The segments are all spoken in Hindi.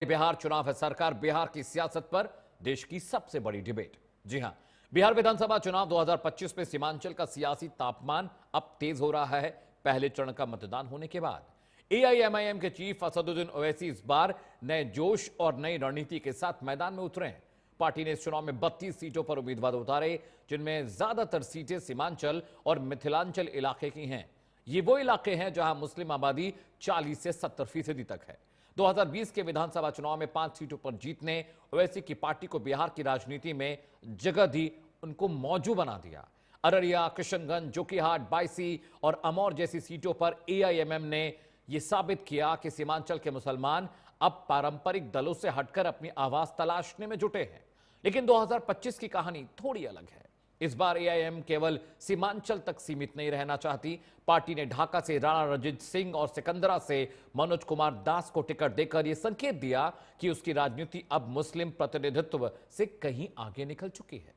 बिहार चुनाव है सरकार बिहार की सियासत पर देश की सबसे बड़ी डिबेट। जी हां, बिहार विधानसभा चुनाव 2025 में सीमांचल का सियासी तापमान अब तेज हो रहा है। पहले चरण का मतदान होने के बाद एआईएमआईएम के चीफ असदुद्दीन ओवैसी इस बार नए जोश और नई रणनीति के साथ मैदान में उतरे हैं। पार्टी ने इस चुनाव में 32 सीटों पर उम्मीदवार उतारे, जिनमें ज्यादातर सीटें सीमांचल और मिथिलांचल इलाके की हैं। ये वो इलाके हैं जहां मुस्लिम आबादी 40 से 70% तक है। 2020 के विधानसभा चुनाव में 5 सीटों पर जीतने ओवैसी की पार्टी को बिहार की राजनीति में जगह दी, उनको मौजू बना दिया। अररिया, किशनगंज, जोकीहाट, बायसी और अमौर जैसी सीटों पर एआईएमएम ने यह साबित किया कि सीमांचल के मुसलमान अब पारंपरिक दलों से हटकर अपनी आवाज तलाशने में जुटे हैं। लेकिन 2025 की कहानी थोड़ी अलग है। इस बार एआईएम केवल सीमांचल तक सीमित नहीं रहना चाहती। पार्टी ने ढाका से राणा रणजीत सिंह और सिकंदरा से मनोज कुमार दास को टिकट देकर यह संकेत दिया कि उसकी राजनीति अब मुस्लिम प्रतिनिधित्व से कहीं आगे निकल चुकी है,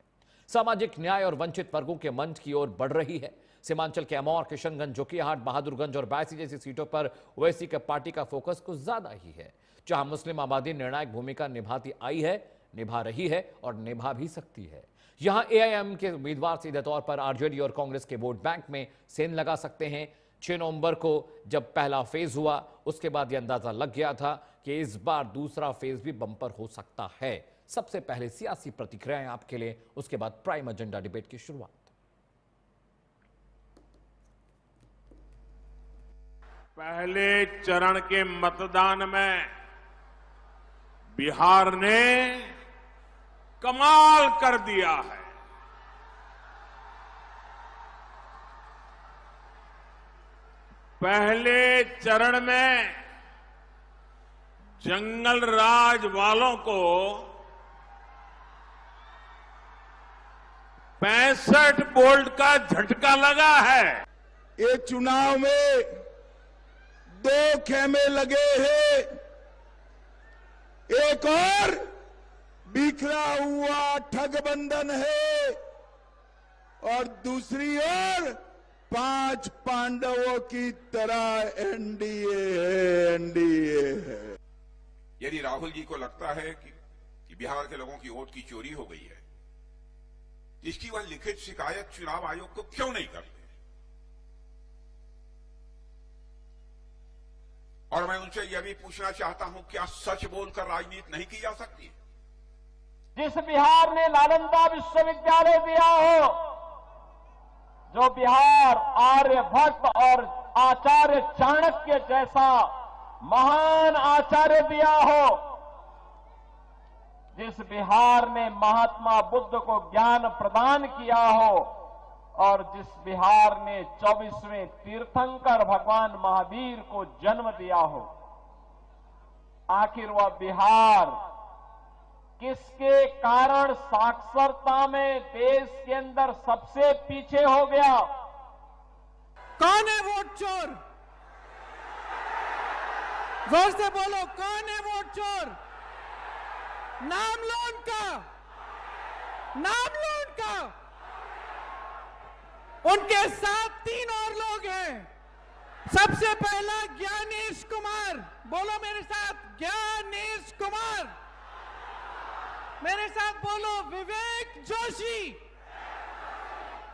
सामाजिक न्याय और वंचित वर्गों के मंच की ओर बढ़ रही है। सीमांचल के अमौर, किशनगंज, जोकीहाट, बहादुरगंज और बायसी जैसी सीटों पर ओवैसी के पार्टी का फोकस कुछ ज्यादा ही है, जहां मुस्लिम आबादी निर्णायक भूमिका निभाती आई है, निभा रही है और निभा भी सकती है। यहां एआईएम के उम्मीदवार सीधे तौर पर आरजेडी और कांग्रेस के वोट बैंक में सेंध लगा सकते हैं। 6 नवंबर को जब पहला फेज हुआ, उसके बाद यह अंदाजा लग गया था कि इस बार दूसरा फेज भी बंपर हो सकता है। सबसे पहले सियासी प्रतिक्रियाएं आपके लिए, उसके बाद प्राइम एजेंडा डिबेट की शुरुआत। पहले चरण के मतदान में बिहार ने कमाल कर दिया है। पहले चरण में जंगल राज वालों को 65 वोल्ट का झटका लगा है। ये चुनाव में 2 खेमे लगे हैं, एक और बिखरा हुआ ठगबंधन है और दूसरी ओर 5 पांडवों की तरह एनडीए है। यदि राहुल जी को लगता है कि बिहार के लोगों की वोट की चोरी हो गई है, इसकी वह लिखित शिकायत चुनाव आयोग को क्यों नहीं करते? और मैं उनसे यह भी पूछना चाहता हूं, क्या सच बोलकर राजनीति नहीं की जा सकती? जिस बिहार ने नालंदा विश्वविद्यालय दिया हो, जो बिहार आर्यभट्ट और आचार्य चाणक्य जैसा महान आचार्य दिया हो, जिस बिहार ने महात्मा बुद्ध को ज्ञान प्रदान किया हो और जिस बिहार ने 24वें तीर्थंकर भगवान महावीर को जन्म दिया हो, आखिर वह बिहार किसके कारण साक्षरता में देश के अंदर सबसे पीछे हो गया? कौन है वोट चोर? जोर से बोलो, कौन है वोट चोर? नाम लो उनका, नाम लो उनका। उनके साथ 3 और लोग हैं। सबसे पहला ज्ञानेश कुमार, बोलो मेरे साथ, ज्ञानेश कुमार। मेरे साथ बोलो, विवेक जोशी,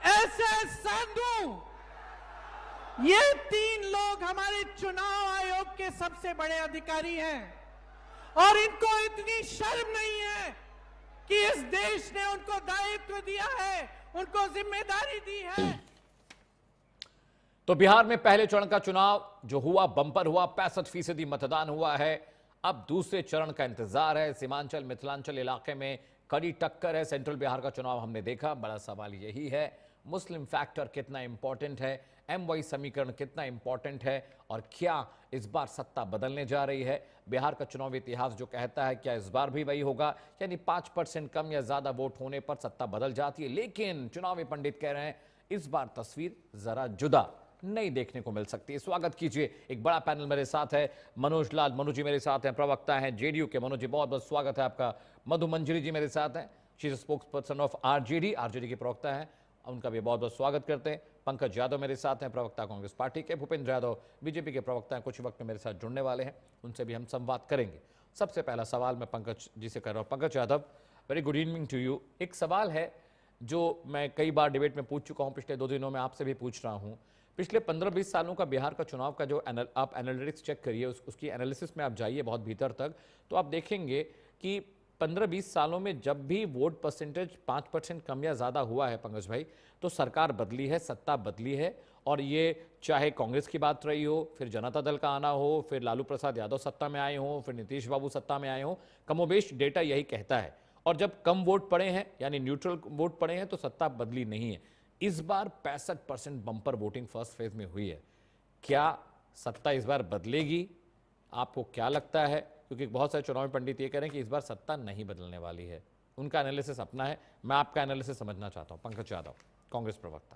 एसएस संधू। ये 3 लोग हमारे चुनाव आयोग के सबसे बड़े अधिकारी हैं और इनको इतनी शर्म नहीं है कि इस देश ने उनको दायित्व दिया है, उनको जिम्मेदारी दी है। तो बिहार में पहले चरण का चुनाव जो हुआ, बंपर हुआ, 65% मतदान हुआ है। अब दूसरे चरण का इंतजार है। सीमांचल मिथिलांचल इलाके में कड़ी टक्कर है। सेंट्रल बिहार का चुनाव हमने देखा, बड़ा सवाल यही है, मुस्लिम फैक्टर कितना इंपॉर्टेंट है, एमवाई समीकरण कितना इंपॉर्टेंट है और क्या इस बार सत्ता बदलने जा रही है? बिहार का चुनाव इतिहास जो कहता है, क्या इस बार भी वही होगा? यानी 5% कम या ज्यादा वोट होने पर सत्ता बदल जाती है। लेकिन चुनावी पंडित कह रहे हैं इस बार तस्वीर जरा जुदा नहीं देखने को मिल सकती है। स्वागत कीजिए, एक बड़ा पैनल मेरे साथ है। मनोज लाल, मनोज जी मेरे साथ हैं, प्रवक्ता हैं जेडीयू के। मनोज जी बहुत बहुत स्वागत है आपका। मधु मंजरी जी मेरे साथ हैं, she is spokes person of RJD के प्रवक्ता हैं, उनका भी बहुत बहुत स्वागत करते हैं। पंकज यादव मेरे साथ हैं, प्रवक्ता कांग्रेस पार्टी के। भूपेंद्र यादव बीजेपी के प्रवक्ता हैं, कुछ वक्त में मेरे साथ जुड़ने वाले हैं, उनसे भी हम संवाद करेंगे। सबसे पहला सवाल मैं पंकज जी से कर रहा हूँ। Pankaj Yadav, very good evening to you. एक सवाल है जो मैं कई बार डिबेट में पूछ चुका हूँ, पिछले 2 दिनों में आपसे भी पूछ रहा हूँ। पिछले 15-20 सालों का बिहार का चुनाव का जो आप एनालिटिक्स चेक करिए, उसकी एनालिसिस में आप जाइए बहुत भीतर तक, तो आप देखेंगे कि 15-20 सालों में जब भी वोट परसेंटेज 5% कम या ज़्यादा हुआ है पंकज भाई, तो सरकार बदली है, सत्ता बदली है। और ये चाहे कांग्रेस की बात रही हो, फिर जनता दल का आना हो, फिर लालू प्रसाद यादव सत्ता में आए हों, फिर नीतीश बाबू सत्ता में आए हों, कमोबेश डेटा यही कहता है। और जब कम वोट पड़े हैं यानी न्यूट्रल वोट पड़े हैं तो सत्ता बदली नहीं है। इस बार 65% बंपर वोटिंग फर्स्ट फेज में हुई है। क्या सत्ता इस बार बदलेगी? आपको क्या लगता है? क्योंकि बहुत सारे चुनावी पंडित ये कह रहे हैं कि इस बार सत्ता नहीं बदलने वाली है। उनका एनालिसिस अपना है, मैं आपका एनालिसिस समझना चाहता हूं। पंकज यादव, कांग्रेस प्रवक्ता।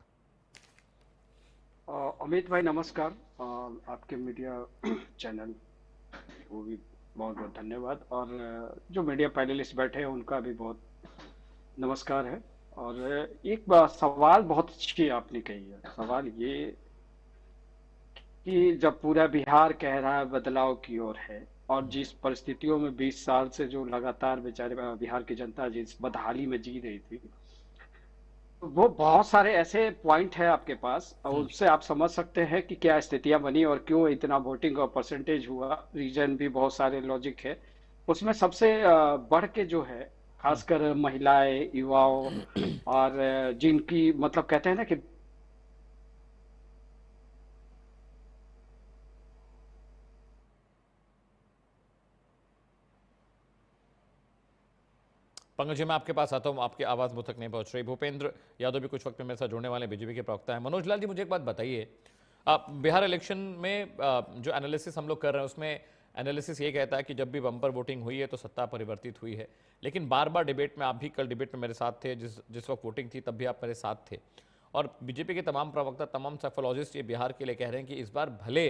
अमित भाई नमस्कार। आपके मीडिया चैनल वो भी बहुत बहुत धन्यवाद, और जो मीडिया पैनलिस्ट बैठे हैं उनका भी बहुत नमस्कार है। और एक सवाल बहुत अच्छी आपने कही है। सवाल ये कि जब पूरा बिहार कह रहा है बदलाव की ओर है, और जिस परिस्थितियों में 20 साल से जो लगातार बेचारे बिहार की जनता जिस बदहाली में जी रही थी, वो बहुत सारे ऐसे पॉइंट है आपके पास, और उससे आप समझ सकते हैं कि क्या स्थितियां बनी और क्यों इतना वोटिंग और परसेंटेज हुआ। रीजन भी बहुत सारे लॉजिक है उसमें। सबसे बढ़ के जो है खासकर महिलाएं, युवाओं, और जिनकी मतलब कहते हैं ना कि पंकज जी मैं आपके पास आता हूं, आपकी आवाज़ मुझ तक नहीं पहुंच रही। भूपेंद्र यादव भी कुछ वक्त में मेरे साथ जुड़ने वाले बीजेपी के प्रवक्ता हैं। मनोज लाल जी, मुझे एक बात बताइए, बिहार इलेक्शन में जो एनालिसिस हम लोग कर रहे हैं उसमें एनालिसिस ये कहता है कि जब भी बम्पर वोटिंग हुई है तो सत्ता परिवर्तित हुई है। लेकिन बार बार डिबेट में, आप भी कल डिबेट में मेरे साथ थे, जिस वक्त वोटिंग थी तब भी आप मेरे साथ थे, और बीजेपी के तमाम प्रवक्ता, तमाम सेफोलॉजिस्ट ये बिहार के लिए कह रहे हैं कि इस बार भले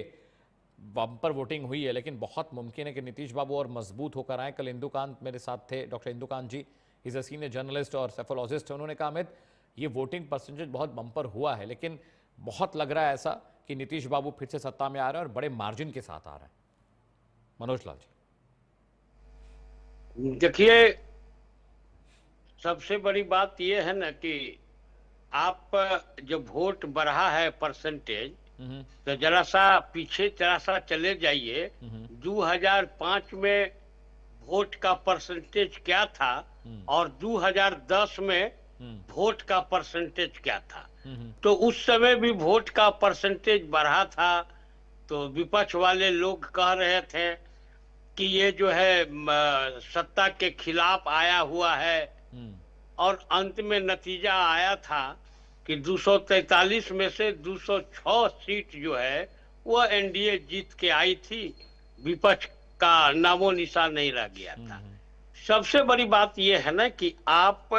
बम्पर वोटिंग हुई है लेकिन बहुत मुमकिन है कि नीतीश बाबू और मजबूत होकर आए। कल इंदुकांत मेरे साथ थे, doctor Indukant ji, is a senior journalist और सेफोलॉजिस्ट है। उन्होंने कहा अमित ये वोटिंग परसेंटेज बहुत बम्पर हुआ है, लेकिन बहुत लग रहा है ऐसा कि नीतीश बाबू फिर से सत्ता में आ रहे हैं और बड़े मार्जिन के साथ आ रहे हैं। मनोज लाल जी, देखिए, सबसे बड़ी बात यह है ना कि आप जब वोट बढ़ा है परसेंटेज, तो जरा सा पीछे जरा सा चले जाइए। 2005 में वोट का परसेंटेज क्या था और 2010 में वोट का परसेंटेज क्या था। तो उस समय भी वोट का परसेंटेज बढ़ा था, तो विपक्ष वाले लोग कह रहे थे कि ये जो है सत्ता के खिलाफ आया हुआ है, और अंत में नतीजा आया था कि 243 में से 206 सीट जो है वो एनडीए जीत के आई थी, विपक्ष का नामो निशान नहीं रह गया था। सबसे बड़ी बात यह है ना कि आप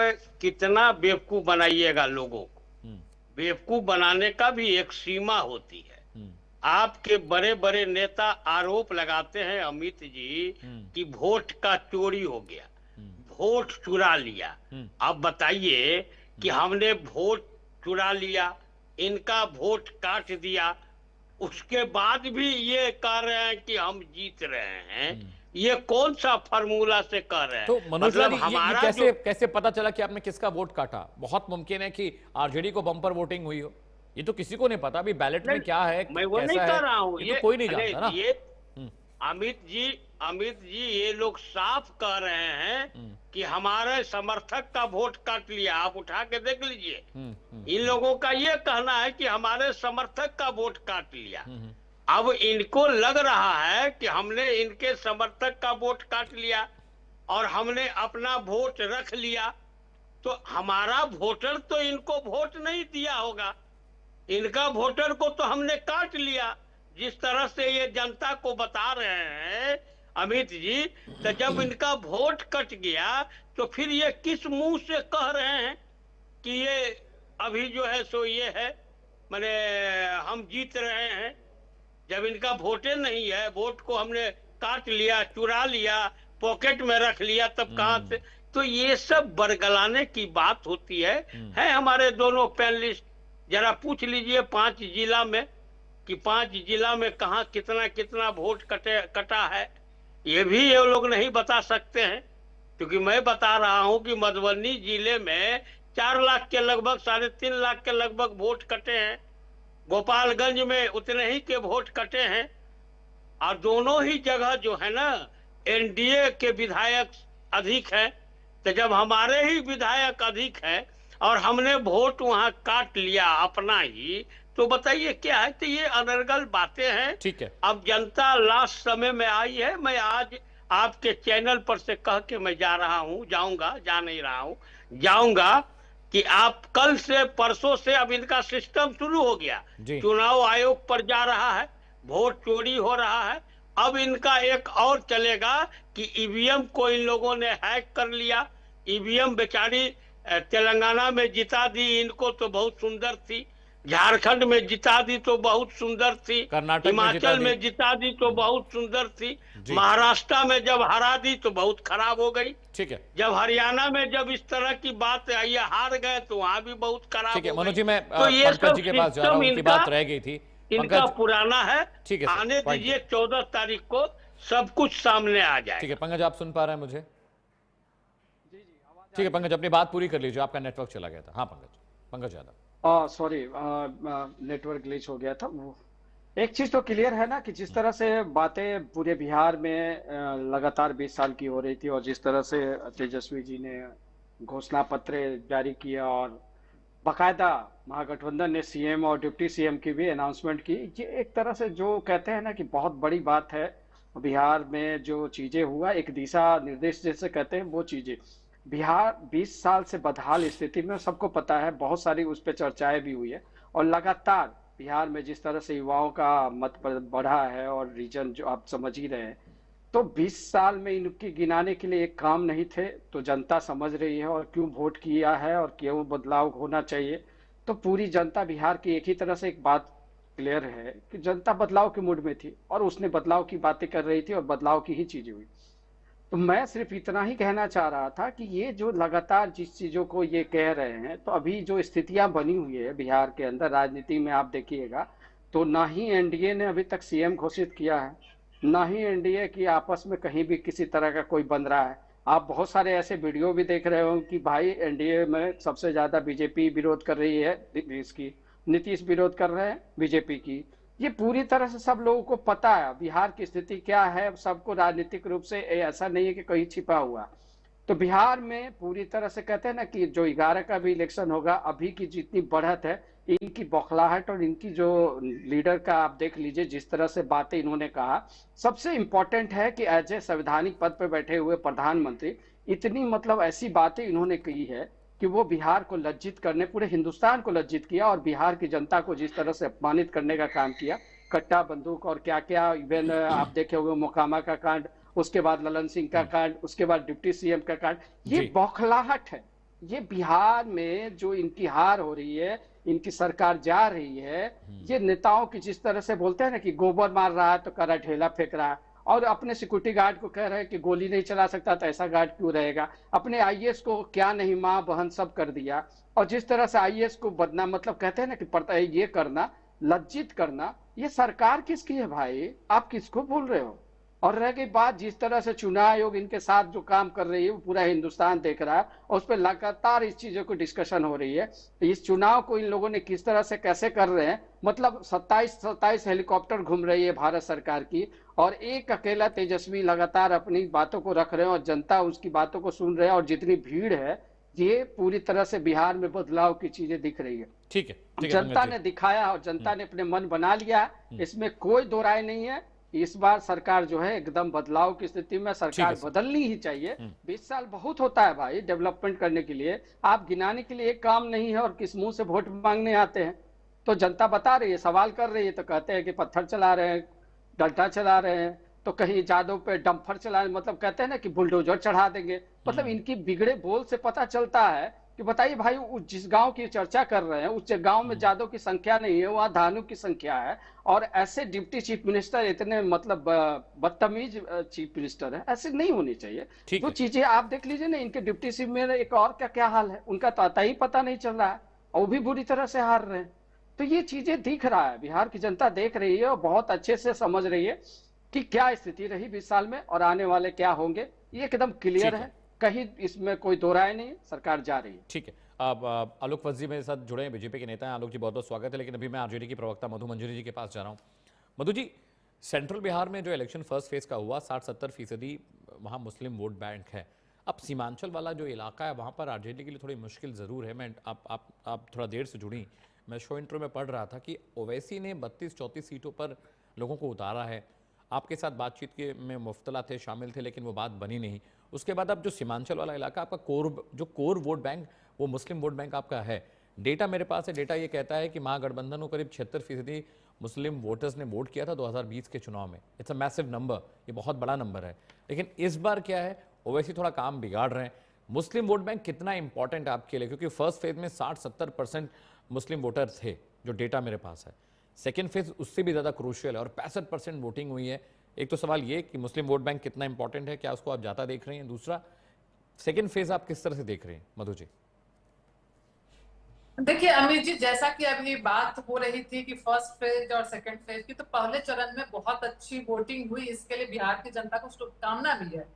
कितना बेवकूफ बनाइएगा लोगों को। बेवकूफ बनाने का भी एक सीमा होती है। आपके बड़े बड़े नेता आरोप लगाते हैं अमित जी कि वोट का चोरी हो गया, वोट चुरा लिया। अब बताइए कि हमने वोट चुरा लिया, इनका वोट काट दिया, उसके बाद भी ये कह रहे हैं कि हम जीत रहे हैं। ये कौन सा फार्मूला से कर रहे हैं? तो मनोज लाल, हमारा ये कैसे पता चला कि आपने किसका वोट काटा? बहुत मुमकिन है कि आरजेडी को बम्पर वोटिंग हुई हो, ये तो किसी को नहीं पता। अभी बैलेट में क्या है, मैं वो नहीं कर रहा हूँ, ये तो कोई नहीं जानता ना। ये अमित जी ये लोग साफ कह रहे हैं कि हमारे समर्थक का वोट काट लिया। आप उठा के देख लीजिए, इन लोगों का ये कहना है कि हमारे समर्थक का वोट काट लिया। अब इनको लग रहा है कि हमने इनके समर्थक का वोट काट लिया और हमने अपना वोट रख लिया, तो हमारा वोटर तो इनको वोट नहीं दिया होगा, इनका वोटर को तो हमने काट लिया। जिस तरह से ये जनता को बता रहे हैं अमित जी, तो जब इनका वोट कट गया तो फिर ये किस मुंह से कह रहे हैं कि ये अभी जो है सो ये है, माने हम जीत रहे हैं, जब इनका वोटे नहीं है, वोट को हमने काट लिया, चुरा लिया, पॉकेट में रख लिया, तब कहां से? तो ये सब बरगलाने की बात होती है हमारे दोनों पैनलिस्ट जरा पूछ लीजिए 5 जिला में कि 5 जिला में कहाँ कितना कितना वोट कटा है। ये भी ये लोग नहीं बता सकते हैं, क्योंकि मैं बता रहा हूं कि मधुबनी जिले में 4 लाख के लगभग 3.5 लाख के लगभग वोट कटे हैं, गोपालगंज में उतने ही के वोट कटे हैं, और दोनों ही जगह जो है ना एनडीए के विधायक अधिक है। तो जब हमारे ही विधायक अधिक है और हमने वोट वहां काट लिया अपना ही, तो बताइए क्या है? तो ये अनर्गल बातें हैं। ठीक है, अब जनता लास्ट समय में आई है। मैं आज आपके चैनल पर से कह के मैं जा रहा हूं, जाऊंगा, जा नहीं रहा हूं, जाऊंगा कि आप कल से परसों से अब इनका सिस्टम शुरू हो गया। चुनाव आयोग पर जा रहा है, वोट चोरी हो रहा है। अब इनका एक और चलेगा कि ईवीएम को इन लोगों ने हैक कर लिया। ईवीएम बेचारी तेलंगाना में जिता दी, इनको तो बहुत सुंदर थी, झारखंड में जिता दी तो बहुत सुंदर थी, हिमाचल में जिता दी तो बहुत सुंदर थी, महाराष्ट्र में जब हरा दी तो बहुत खराब हो गई। ठीक है, जब हरियाणा में जब इस तरह की बात आई, हार गए तो वहां भी बहुत खराब हो गई। मनोज जी, मैं तो ये पंकज जी के पास जा रहा हूं, उनकी बात रह गई थी। इनका पुराना है, ठीक है, आने दीजिए 14 तारीख को सब कुछ सामने आ जाए। ठीक है पंकज, आप सुन पा रहे हैं मुझे? ठीक है पंकज, अपनी बात पूरी कर लीजिए, आपका नेटवर्क चला गया था। हाँ Pankaj Yadav. Sorry, network glitch हो गया था। वो एक चीज तो क्लियर है ना कि जिस तरह से बातें पूरे बिहार में लगातार 20 साल की हो रही थी, और जिस तरह से तेजस्वी जी ने घोषणा पत्र जारी किया और बाकायदा महागठबंधन ने सीएम और डिप्टी सीएम की भी अनाउंसमेंट की, ये एक तरह से जो कहते हैं ना कि बहुत बड़ी बात है। बिहार में जो चीजें हुआ, एक दिशा निर्देश जैसे कहते हैं वो चीजें, बिहार 20 साल से बदहाल स्थिति में, सबको पता है, बहुत सारी उस पर चर्चाएं भी हुई है। और लगातार बिहार में जिस तरह से युवाओं का मत बढ़ा है और रीजन जो आप समझ ही रहे हैं, तो 20 साल में इनकी गिनाने के लिए एक काम नहीं थे। तो जनता समझ रही है और क्यों वोट किया है और क्यों बदलाव होना चाहिए। तो पूरी जनता बिहार की एक ही तरह से एक बात क्लियर है कि जनता बदलाव के मूड में थी और उसने बदलाव की बातें कर रही थी और बदलाव की ही चीजें हुई। तो मैं सिर्फ इतना ही कहना चाह रहा था कि ये जो लगातार जिस चीजों को ये कह रहे हैं, तो अभी जो स्थितियां बनी हुई है बिहार के अंदर राजनीति में, आप देखिएगा तो ना ही एनडीए ने अभी तक सीएम घोषित किया है, ना ही एनडीए की आपस में कहीं भी किसी तरह का कोई बन रहा है। आप बहुत सारे ऐसे वीडियो भी देख रहे हो कि भाई एनडीए में सबसे ज्यादा बीजेपी विरोध कर रही है, इसकी नीतीश विरोध कर रहे हैं बीजेपी की। ये पूरी तरह से सब लोगों को पता है बिहार की स्थिति क्या है, सबको राजनीतिक रूप से ऐसा नहीं है कि कहीं छिपा हुआ। तो बिहार में पूरी तरह से कहते हैं ना कि जो 11 का भी इलेक्शन होगा, अभी की जितनी बढ़त है, इनकी बौखलाहट और इनकी जो लीडर का आप देख लीजिए जिस तरह से बातें इन्होंने कहा। सबसे इंपॉर्टेंट है कि एज ए संवैधानिक पद पर बैठे हुए प्रधानमंत्री इतनी मतलब ऐसी बातें इन्होंने की है कि वो बिहार को लज्जित करने, पूरे हिंदुस्तान को लज्जित किया और बिहार की जनता को जिस तरह से अपमानित करने का काम किया, कट्टा बंदूक और क्या क्या, इवन आप देखे हुए मोकामा का कांड, उसके बाद ललन सिंह का कांड, उसके बाद डिप्टी सीएम का कांड, ये बौखलाहट है। ये बिहार में जो इनकी हार हो रही है, इनकी सरकार जा रही है, ये नेताओं की जिस तरह से बोलते हैं ना कि गोबर मार रहा है तो करा ढेला फेंक रहा है, और अपने सिक्योरिटी गार्ड को कह रहे हैं कि गोली नहीं चला सकता तो ऐसा गार्ड क्यों रहेगा, अपने आईएएस को क्या नहीं माँ बहन सब कर दिया। और जिस तरह से आईएएस को बदनाम, मतलब कहते हैं ना कि पड़ता है ये करना, लज्जित करना, ये सरकार किसकी है भाई? आप किसको बोल रहे हो? और रह गई बात जिस तरह से चुनाव आयोग इनके साथ जो काम कर रही है, वो पूरा हिंदुस्तान देख रहा है और उस पर लगातार इस चीजों को डिस्कशन हो रही है। इस चुनाव को इन लोगों ने किस तरह से कैसे कर रहे हैं, मतलब 27 हेलीकॉप्टर घूम रही है भारत सरकार की, और एक अकेला तेजस्वी लगातार अपनी बातों को रख रहे हैं और जनता उसकी बातों को सुन रहे हैं, और जितनी भीड़ है, ये पूरी तरह से बिहार में बदलाव की चीजें दिख रही है। ठीक है, जनता ने दिखाया और जनता ने अपने मन बना लिया, इसमें कोई दो राय नहीं है। इस बार सरकार जो है एकदम बदलाव की स्थिति में, सरकार बदलनी ही चाहिए। 20 साल बहुत होता है भाई डेवलपमेंट करने के लिए, आप गिनाने के लिए एक काम नहीं है और किस मुंह से वोट मांगने आते हैं। तो जनता बता रही है, सवाल कर रही है, तो कहते हैं कि पत्थर चला रहे हैं, डंडा चला रहे हैं, तो कहीं जादव पे डंपर चला, मतलब कहते हैं ना कि बुलडोजर चढ़ा देंगे। मतलब इनकी बिगड़े बोल से पता चलता है कि बताइए भाई, जिस गांव की चर्चा कर रहे हैं उस गांव में जादव की संख्या नहीं है, वहां धानु की संख्या है, और ऐसे डिप्टी चीफ मिनिस्टर इतने मतलब बदतमीज चीफ मिनिस्टर है, ऐसे नहीं होनी चाहिए। जो चीजें आप देख लीजिए ना, इनके डिप्टी चीफ में एक और क्या हाल है, उनका तो आता ही पता नहीं चल रहा है और वो भी बुरी तरह से हार रहे हैं। तो ये चीजें दिख रहा है, बिहार की जनता देख रही है और बहुत अच्छे से समझ रही है। कि क्या स्थिति रही 20 साल में और आने वाले क्या होंगे, ये एकदम क्लियर ठीक है, कहीं इसमें कोई दो राय नहीं है, सरकार जा रही है। ठीक है। अब आलोक वत्स जी मेरे साथ जुड़े हैं, बीजेपी के नेता हैं। आलोक जी बहुत बहुत स्वागत है। लेकिन अभी मैं आरजेडी की प्रवक्ता मधु मंजरी जी के पास जा रहा हूँ। मधु जी, सेंट्रल बिहार में जो इलेक्शन फर्स्ट फेज का हुआ 60-70% वहाँ मुस्लिम वोट बैंक है। अब सीमांचल वाला जो इलाका है वहाँ पर आरजेडी के लिए थोड़ी मुश्किल ज़रूर है। मैं आप थोड़ा देर से जुड़ी, मैं शो इंट्रो में पढ़ रहा था कि ओवैसी ने 32-34 सीटों पर लोगों को उतारा है। आपके साथ बातचीत के में मुफ्तला थे, शामिल थे, लेकिन वो बात बनी नहीं। उसके बाद अब जो सीमांचल वाला इलाका आपका कोर वोट बैंक, वो मुस्लिम वोट बैंक आपका है। डेटा मेरे पास है, डेटा ये कहता है कि महागठबंधन को करीब 76% मुस्लिम वोटर्स ने वोट किया था 2020 के चुनाव में। इट्स अ मैसिव नंबर, ये बहुत बड़ा नंबर है। लेकिन इस बार क्या है, ओवैसी थोड़ा काम बिगाड़ रहे हैं। मुस्लिम वोट बैंक कितना इंपॉर्टेंट है आपके लिए, क्योंकि फर्स्ट फेज में 60-70% मुस्लिम वोटर थे, जो डेटा मेरे पास है। सेकेंड फेज उससे भी ज़्यादा क्रूशियल है और 65% वोटिंग हुई है। एक तो सवाल ये कि मुस्लिम वोट बैंक कितना इंपॉर्टेंट है, क्या उसको आप ज़्यादा देख रहे हैं? दूसरा, सेकेंड फेज आप किस तरह से देख रहे हैं मधु जी? देखिए अमित जी, जैसा कि अभी बात हो रही थी कि फर्स्ट फेज और सेकंड फेज की, तो पहले चरण में बहुत अच्छी वोटिंग हुई, इसके लिए बिहार की जनता को शुभकामना भी है।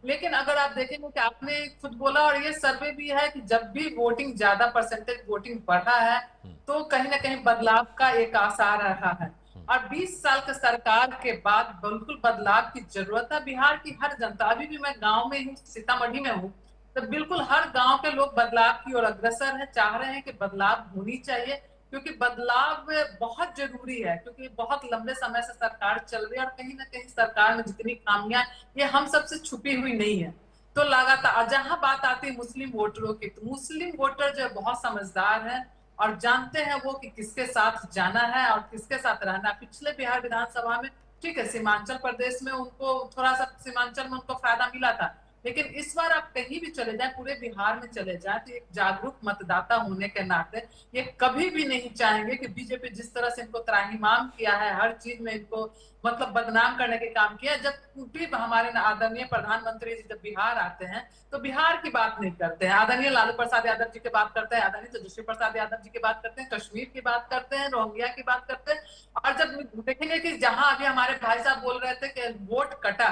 लेकिन अगर आप देखेंगे कि आपने खुद बोला और ये सर्वे भी है कि जब भी वोटिंग ज्यादा परसेंटेज वोटिंग बढ़ा है तो कहीं ना कहीं बदलाव का एक आसार रहा है। और 20 साल के सरकार के बाद बिल्कुल बदलाव की जरूरत है। बिहार की हर जनता, अभी भी मैं गाँव में हूँ, सीतामढ़ी में हूँ, तो बिल्कुल हर गांव के लोग बदलाव की ओर अग्रसर है, चाह रहे हैं कि बदलाव होनी चाहिए, क्योंकि बदलाव बहुत जरूरी है। क्योंकि बहुत लंबे समय से सरकार चल रही है और कहीं ना कहीं सरकार में जितनी खामियां ये हम सबसे छुपी हुई नहीं है। तो लगातार जहां बात आती है मुस्लिम वोटरों की, तो मुस्लिम वोटर जो बहुत समझदार है और जानते हैं वो कि किसके साथ जाना है और किसके साथ रहना। पिछले बिहार विधानसभा में ठीक है, सीमांचल प्रदेश में उनको थोड़ा सा, सीमांचल में उनको फायदा मिला था, लेकिन इस बार आप कहीं भी चले जाएं, पूरे बिहार में चले जाएं, तो एक जागरूक मतदाता होने के नाते ये कभी भी नहीं चाहेंगे कि बीजेपी जिस तरह से इनको त्राहिमाम किया है, हर चीज में इनको मतलब बदनाम करने के काम किया। जब भी हमारे आदरणीय प्रधानमंत्री जी जब बिहार आते हैं तो बिहार की बात नहीं करते हैं, आदरणीय लालू प्रसाद यादव जी की बात करते हैं, आदरणीय तेजस्वी प्रसाद यादव जी की बात करते हैं, कश्मीर की बात करते हैं, रोहिंग्या की बात करते हैं। और जब देखेंगे कि जहां अभी हमारे भाई साहब बोल रहे थे कि वोट कटा,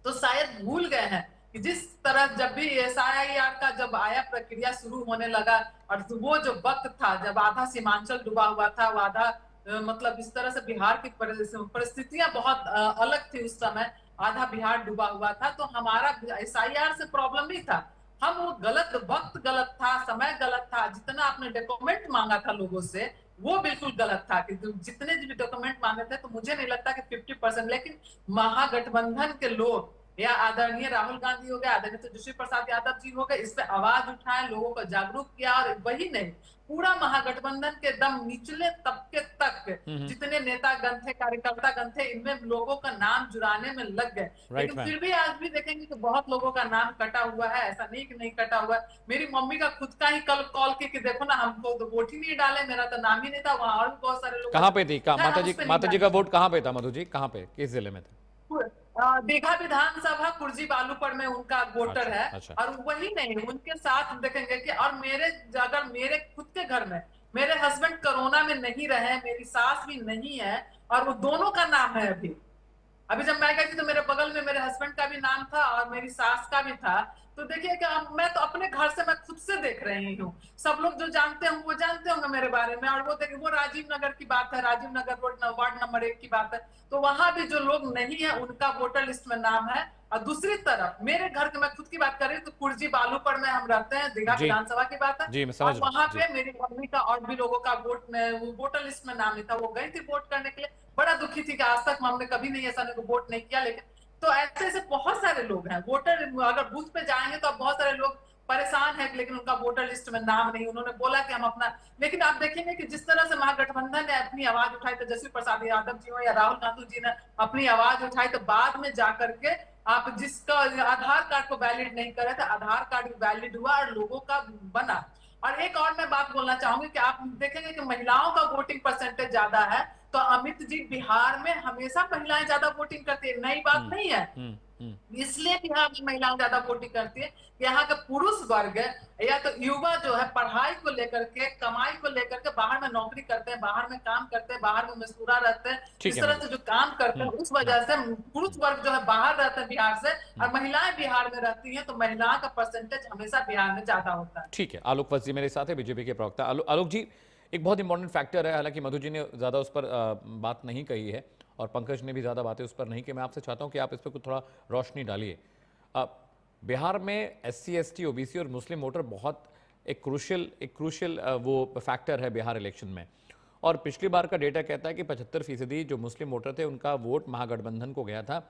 तो शायद भूल गए हैं कि जिस तरह जब भी SIR का जब आया प्रक्रिया शुरू होने लगा और वो जो वक्त था जब आधा सीमांचल डूबा हुआ था, वो आधा मतलब इस तरह से बिहार की परिस्थितियां बहुत अलग थी उस समय, आधा बिहार डूबा हुआ था, तो हमारा SIR से प्रॉब्लम नहीं था, हम वो गलत वक्त गलत था, समय गलत था, जितना आपने डॉक्यूमेंट मांगा था लोगों से वो बिल्कुल गलत था कि जितने भी डॉक्यूमेंट मांगे थे, तो मुझे नहीं लगता कि 50%, लेकिन महागठबंधन के लोग या आदरणीय राहुल गांधी हो गए, आदरणीय तेजस्वी प्रसाद यादव जी हो गए, इस पे आवाज उठाए, लोगों को जागरूक किया। और वही नहीं, पूरा महागठबंधन के दम निचले तबके तक जितने नेता गण थे, कार्यकर्ता गण थे, इनमें लोगों का नाम जुड़ाने में लग गए। लेकिन फिर भी आज भी देखेंगे कि बहुत लोगों का नाम कटा हुआ है, ऐसा नहीं कि नहीं कटा हुआ है। मेरी मम्मी का खुद का ही कल कॉल की देखो ना, हमको तो वोट ही नहीं डाले, मेरा तो नाम ही नहीं था, वहां और भी बहुत सारे लोग। कहाँ पे थी माता जी का वोट कहाँ पे था मधु जी, कहाँ पे, किस जिले में था? दीघा विधानसभा कुर्जी बालूपड़ में उनका वोटर है। अच्छा। और वही नहीं, उनके साथ देखेंगे कि और अगर मेरे खुद के घर में मेरे हस्बैंड कोरोना में नहीं रहे, मेरी सास भी नहीं है, और वो दोनों का नाम है। अभी जब मैं गई थी तो मेरे बगल में मेरे हस्बैंड का भी नाम था और मेरी सास का भी था। तो देखिए कि मैं तो अपने घर से मैं खुद से देख रही हूँ, सब लोग जो जानते हैं वो जानते होंगे मेरे बारे में। और वो देखिए, वो राजीव नगर की बात है, राजीव नगर वार्ड नंबर 1 की बात है, तो वहां भी जो लोग नहीं है उनका वोटर लिस्ट में नाम है। और दूसरी तरफ मेरे घर की मैं खुद की बात कर रही हूँ, तो कुर्जी बालूपड़ में हम रहते हैं, दीघा विधानसभा की बात है, और वहां पे मेरी मम्मी का और भी लोगों का वोटर लिस्ट में नाम नहीं था। वो गई थी वोट करने के लिए, बड़ा दुखी थी कि आज तक हमने कभी नहीं ऐसा वोट नहीं किया। लेकिन तो ऐसे ऐसे बहुत सारे लोग हैं वोटर, अगर बूथ पे जाएंगे तो अब बहुत सारे लोग परेशान है, लेकिन उनका वोटर लिस्ट में नाम नहीं। उन्होंने बोला कि हम अपना, लेकिन आप देखेंगे कि जिस तरह से महागठबंधन ने अपनी आवाज उठाई, तेजस्वी प्रसाद यादव जी हो या राहुल गांधी जी ने अपनी आवाज उठाई, तो बाद में जाकर के आप जिसका आधार कार्ड को वैलिड नहीं करे थे, आधार कार्ड वैलिड हुआ और लोगों का बना। और एक और मैं बात बोलना चाहूंगी कि आप देखेंगे कि महिलाओं का वोटिंग परसेंटेज ज्यादा है, तो अमित जी बिहार में हमेशा महिलाएं ज्यादा वोटिंग करती है, नई बात नहीं है। इसलिए कि यहाँ की महिलाएं ज्यादा वोटिंग करती है। यहाँ का पुरुष वर्ग या तो युवा जो है पढ़ाई को लेकर के, कमाई को लेकर के बाहर में नौकरी करते हैं, बाहर में काम करते हैं, बाहर में मजदूरा रहते हैं, इस तरह से जो काम करते हैं, उस वजह से पुरुष वर्ग जो है बाहर रहते हैं बिहार से, और महिलाएं बिहार में रहती हैं, तो महिलाओं का परसेंटेज हमेशा बिहार में ज्यादा होता है। ठीक है, आलोक वत्स जी मेरे साथ है, बीजेपी के प्रवक्ता। आलोक जी, एक बहुत इंपॉर्टेंट फैक्टर है, हालांकि मधु जी ने ज्यादा उस पर बात नहीं कही है और पंकज ने भी ज़्यादा बातें उस पर नहीं की। मैं आपसे चाहता हूं कि आप इस पर कुछ थोड़ा रोशनी डालिए। बिहार में SC ST OBC और मुस्लिम वोटर बहुत एक क्रूशियल वो फैक्टर है बिहार इलेक्शन में, और पिछली बार का डेटा कहता है कि 75% जो मुस्लिम वोटर थे उनका वोट महागठबंधन को गया था।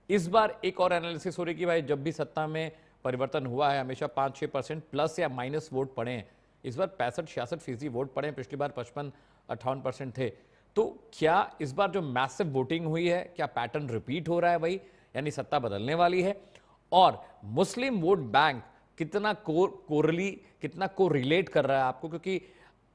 इस बार एक और एनालिसिस हो रही कि भाई जब भी सत्ता में परिवर्तन हुआ है हमेशा 5-6% प्लस या माइनस वोट पड़े हैं। इस बार 65-66% वोट पड़े हैं, पिछली बार 55-58% थे। तो क्या इस बार जो मैसिव वोटिंग हुई है, क्या पैटर्न रिपीट हो रहा है वही, यानी सत्ता बदलने वाली है? और मुस्लिम वोट बैंक कितना कितना कोरिलेट कर रहा है आपको, क्योंकि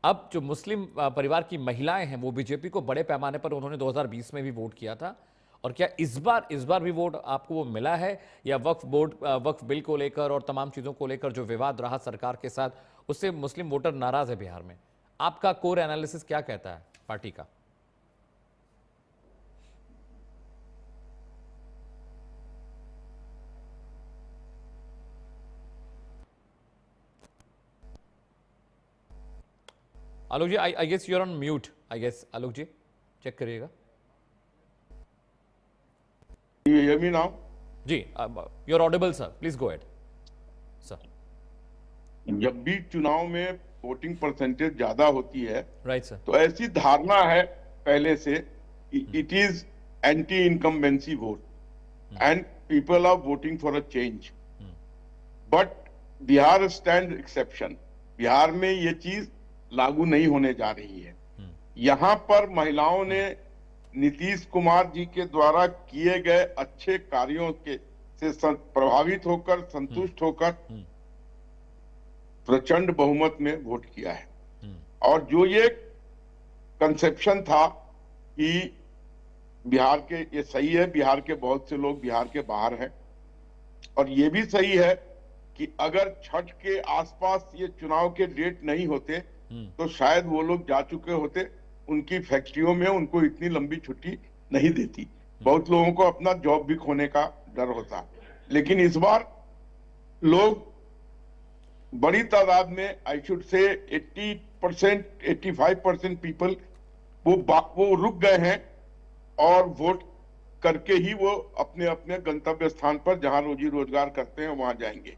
अब जो मुस्लिम परिवार की महिलाएं हैं वो बीजेपी को बड़े पैमाने पर उन्होंने 2020 में भी वोट किया था, और क्या इस बार भी वोट आपको वो मिला है, या वक्फ बिल को लेकर और तमाम चीजों को लेकर जो विवाद रहा सरकार के साथ, उससे मुस्लिम वोटर नाराज है बिहार में? आपका कोर एनालिसिस क्या कहता है पार्टी का? Alok ji, I guess you are on mute. I guess Alok ji check करिएगा। You hear me now? जी, you are audible sir, please go ahead sir. जब भी चुनाव में वोटिंग परसेंटेज ज्यादा होती है, राइट सर, तो ऐसी धारणा है पहले से, it is anti incumbency vote and people are voting for a change. But Bihar stand exception. Bihar में ये चीज लागू नहीं होने जा रही है। यहां पर महिलाओं ने नीतीश कुमार जी के द्वारा किए गए अच्छे कार्यों के से प्रभावित होकर, संतुष्ट होकर प्रचंड बहुमत में वोट किया है। और जो ये कंसेप्शन था कि बिहार के, ये सही है, बिहार के बहुत से लोग बिहार के बाहर हैं, और ये भी सही है कि अगर छठ के आसपास ये चुनाव के डेट नहीं होते तो शायद वो लोग जा चुके होते, उनकी फैक्ट्रियों में उनको इतनी लंबी छुट्टी नहीं देती। बहुत लोगों को अपना जॉब भी खोने का डर होता। लेकिन इस बार लोग बड़ी तादाद में, आई शुड से 80%, 85% पीपल वो रुक गए हैं और वोट करके ही वो अपने अपने गंतव्य स्थान पर जहां रोजी रोजगार करते हैं वहां जाएंगे।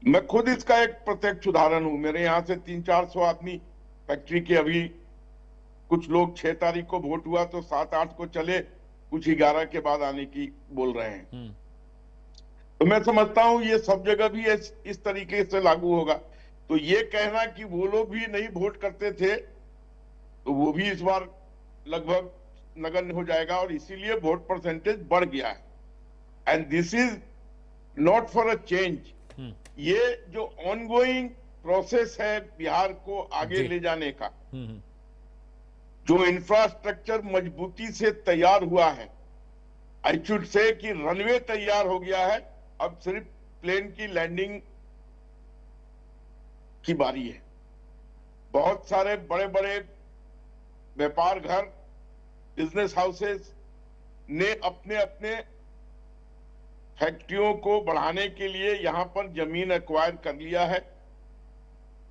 मैं खुद इसका एक प्रत्यक्ष उदाहरण हूं। मेरे यहाँ से 300-400 आदमी फैक्ट्री के, अभी कुछ लोग 6 तारीख को वोट हुआ तो 7-8 को चले, कुछ 11 के बाद आने की बोल रहे हैं। तो मैं समझता हूं ये सब जगह भी इस तरीके से लागू होगा। तो ये कहना कि वो लोग भी नहीं वोट करते थे, तो वो भी इस बार लगभग नगण्य हो जाएगा, और इसीलिए वोट परसेंटेज बढ़ गया है। And this is not for a change. ये जो ऑनगोइंग प्रोसेस है बिहार को आगे ले जाने का, जो इंफ्रास्ट्रक्चर मजबूती से तैयार हुआ है, आई शुड से कि रनवे तैयार हो गया है, अब सिर्फ प्लेन की लैंडिंग की बारी है। बहुत सारे बड़े बड़े व्यापार घर, बिजनेस हाउसेस ने अपने अपने फैक्ट्रियों को बढ़ाने के लिए यहां पर जमीन एक्वायर कर लिया है,